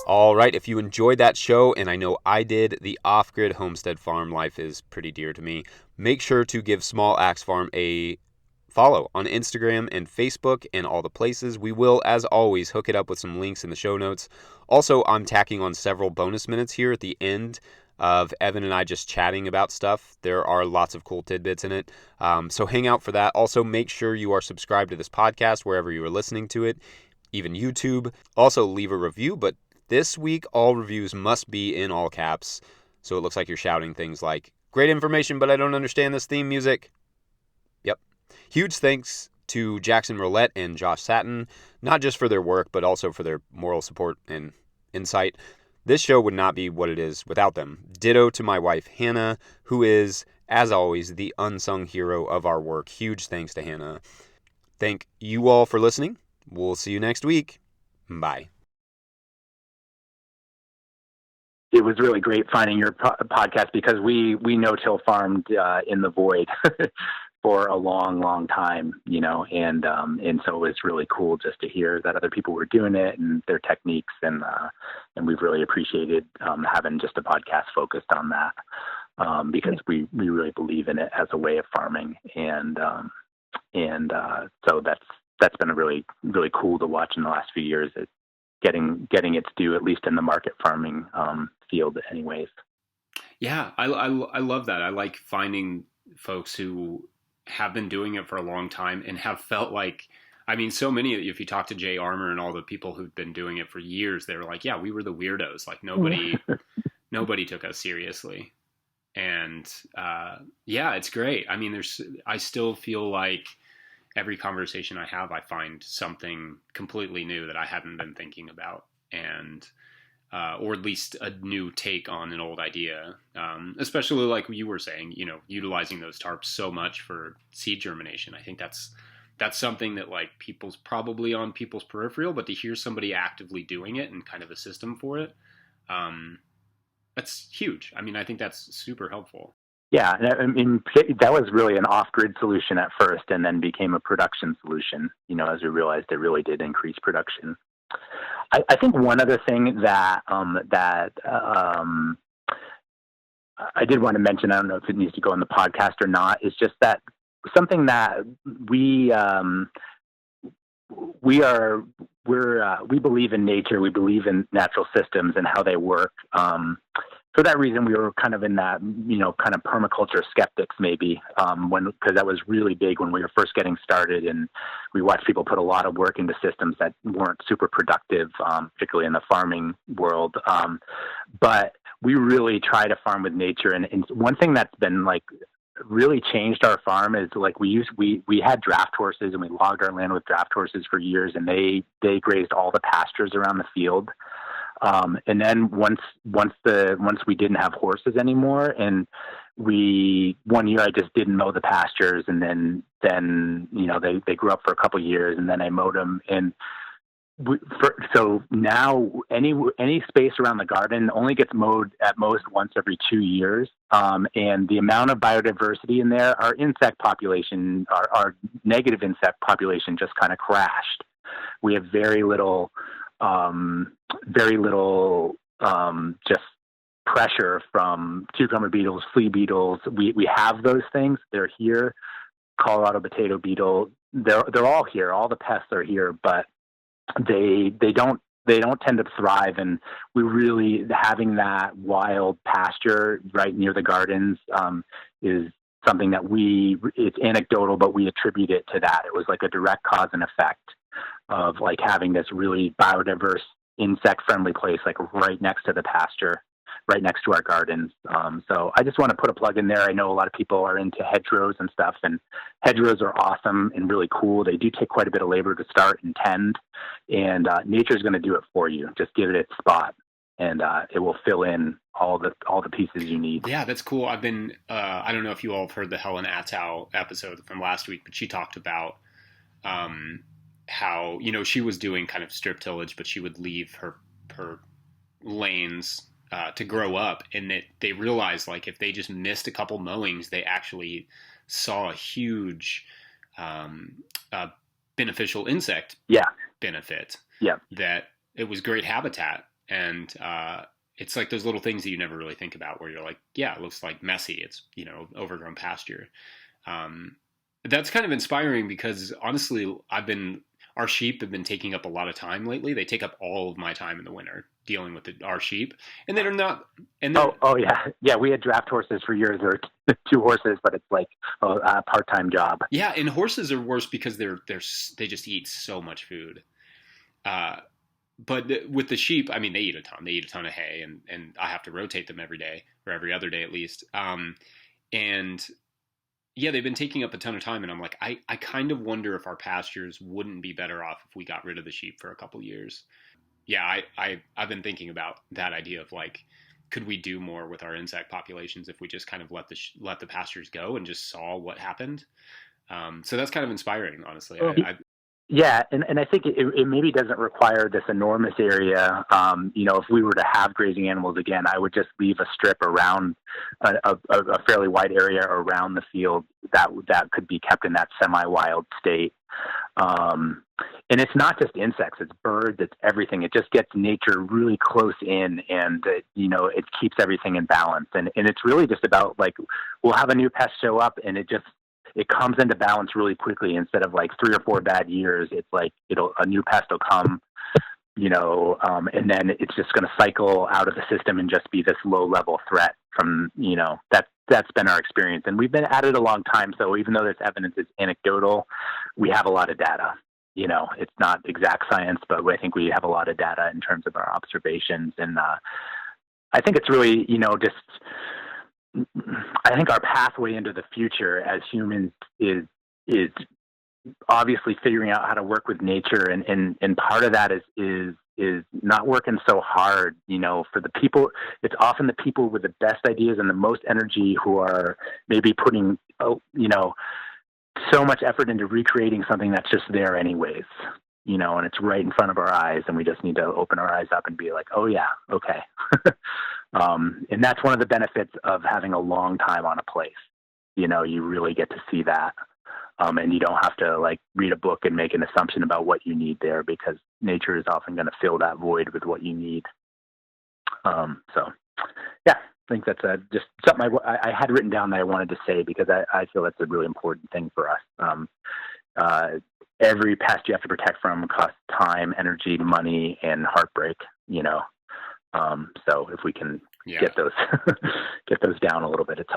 All right, if you enjoyed that show, and I know I did, the off-grid homestead farm life is pretty dear to me. Make sure to give Small Axe Farm a follow on Instagram and Facebook and all the places. We will, as always, hook it up with some links in the show notes. Also, I'm tacking on several bonus minutes here at the end of Evan and I just chatting about stuff. There are lots of cool tidbits in it, so hang out for that. Also, make sure you are subscribed to this podcast wherever you are listening to it, even YouTube. Also, leave a review, but this week, all reviews must be in all caps, so it looks like you're shouting things like, "Great information, but I don't understand this theme music." Yep. Huge thanks to Jackson Roulette and Josh Satin, not just for their work, but also for their moral support and insight. This show would not be what it is without them. Ditto to my wife, Hannah, who is, as always, the unsung hero of our work. Huge thanks to Hannah. Thank you all for listening. We'll see you next week. Bye. It was really great finding your podcast because we no-till farmed in the void for a long, long time, and so it's really cool just to hear that other people were doing it and their techniques, and we've really appreciated having just a podcast focused on that because we really believe in it as a way of farming, and so that's been a really, really cool to watch in the last few years. Getting its due, at least in the market farming field anyways. Yeah, I love that. I like finding folks who have been doing it for a long time and have felt like, so many, if you talk to Jay Armour and all the people who've been doing it for years, they were like, yeah, we were the weirdos. Like nobody took us seriously. And yeah, it's great. I still feel like every conversation I have, I find something completely new that I hadn't been thinking about, and or at least a new take on an old idea. Especially like you were saying, utilizing those tarps so much for seed germination. I think that's something that like probably on people's peripheral, but to hear somebody actively doing it and kind of a system for it, that's huge. I think that's super helpful. Yeah, and I mean, that was really an off-grid solution at first, and then became a production solution. As we realized it really did increase production. I think one other thing that I did want to mention, I don't know if it needs to go on the podcast or not, is just that something that we believe in nature, we believe in natural systems and how they work. For that reason, we were kind of in that, kind of permaculture skeptics maybe, because that was really big when we were first getting started, and we watched people put a lot of work into systems that weren't super productive, particularly in the farming world. But we really try to farm with nature, and one thing that's been like really changed our farm is like we had draft horses, and we logged our land with draft horses for years, and they grazed all the pastures around the field. And then once we didn't have horses anymore, and one year I just didn't mow the pastures, and then they grew up for a couple of years, and then I mowed them, and so now any space around the garden only gets mowed at most once every 2 years, and the amount of biodiversity in there, our insect population, our negative insect population just kind of crashed. We have very little just pressure from cucumber beetles, flea beetles. We have those things. They're here. Colorado potato beetle. They're all here. All the pests are here, but they don't tend to thrive. And we really, having that wild pasture right near the gardens is something that it's anecdotal, but we attribute it to that. It was like a direct cause and effect of like having this really biodiverse, insect-friendly place, like right next to the pasture, right next to our gardens. So I just want to put a plug in there. I know a lot of people are into hedgerows and stuff, and hedgerows are awesome and really cool. They do take quite a bit of labor to start and tend, and nature's going to do it for you. Just give it its spot, and it will fill in all the pieces you need. Yeah, that's cool. I've been, I don't know if you all have heard the Helen Attow episode from last week, but she talked about how, she was doing kind of strip tillage, but she would leave her lanes to grow up, and that they realized, like, if they just missed a couple mowings, they actually saw a huge beneficial insect benefit. Yeah, that it was great habitat, and it's like those little things that you never really think about, where you're like, yeah, it looks like messy, it's overgrown pasture. That's kind of inspiring, because honestly, our sheep have been taking up a lot of time lately. They take up all of my time in the winter dealing with our sheep, and they're not. And yeah. We had draft horses for years, or 2 horses, but it's like a part-time job. Yeah, and horses are worse because they just eat so much food. But with the sheep, I mean, they eat a ton. They eat a ton of hay, and I have to rotate them every day, or every other day at least. And yeah, they've been taking up a ton of time, and I'm like, I kind of wonder if our pastures wouldn't be better off if we got rid of the sheep for a couple years. Yeah, I've been thinking about that idea of, like, could we do more with our insect populations if we just kind of let the pastures go and just saw what happened? So that's kind of inspiring, honestly. Yeah, and I think it maybe doesn't require this enormous area. If we were to have grazing animals again, I would just leave a strip around a fairly wide area around the field that could be kept in that semi-wild state. And it's not just insects; it's birds, it's everything. It just gets nature really close in, and it keeps everything in balance. And it's really just about, like, we'll have a new pest show up, and it comes into balance really quickly. Instead of like 3 or 4 bad years, it's like a new pest will come, and then it's just going to cycle out of the system and just be this low-level threat from, that's been our experience. And we've been at it a long time, so even though this evidence is anecdotal, we have a lot of data. It's not exact science, but I think we have a lot of data in terms of our observations. And I think it's really, I think our pathway into the future as humans is obviously figuring out how to work with nature, and part of that is not working so hard. For the people, it's often the people with the best ideas and the most energy who are maybe putting so much effort into recreating something that's just there anyways. And it's right in front of our eyes, and we just need to open our eyes up and be like, oh yeah, okay. And that's one of the benefits of having a long time on a place. You know, you really get to see that. And you don't have to like read a book and make an assumption about what you need there, because nature is often going to fill that void with what you need. So yeah, I think that's just something I had written down that I wanted to say, because I feel that's a really important thing for us. Every past you have to protect from costs time, energy, money, and heartbreak, you know. So if we can get those down a little bit, it's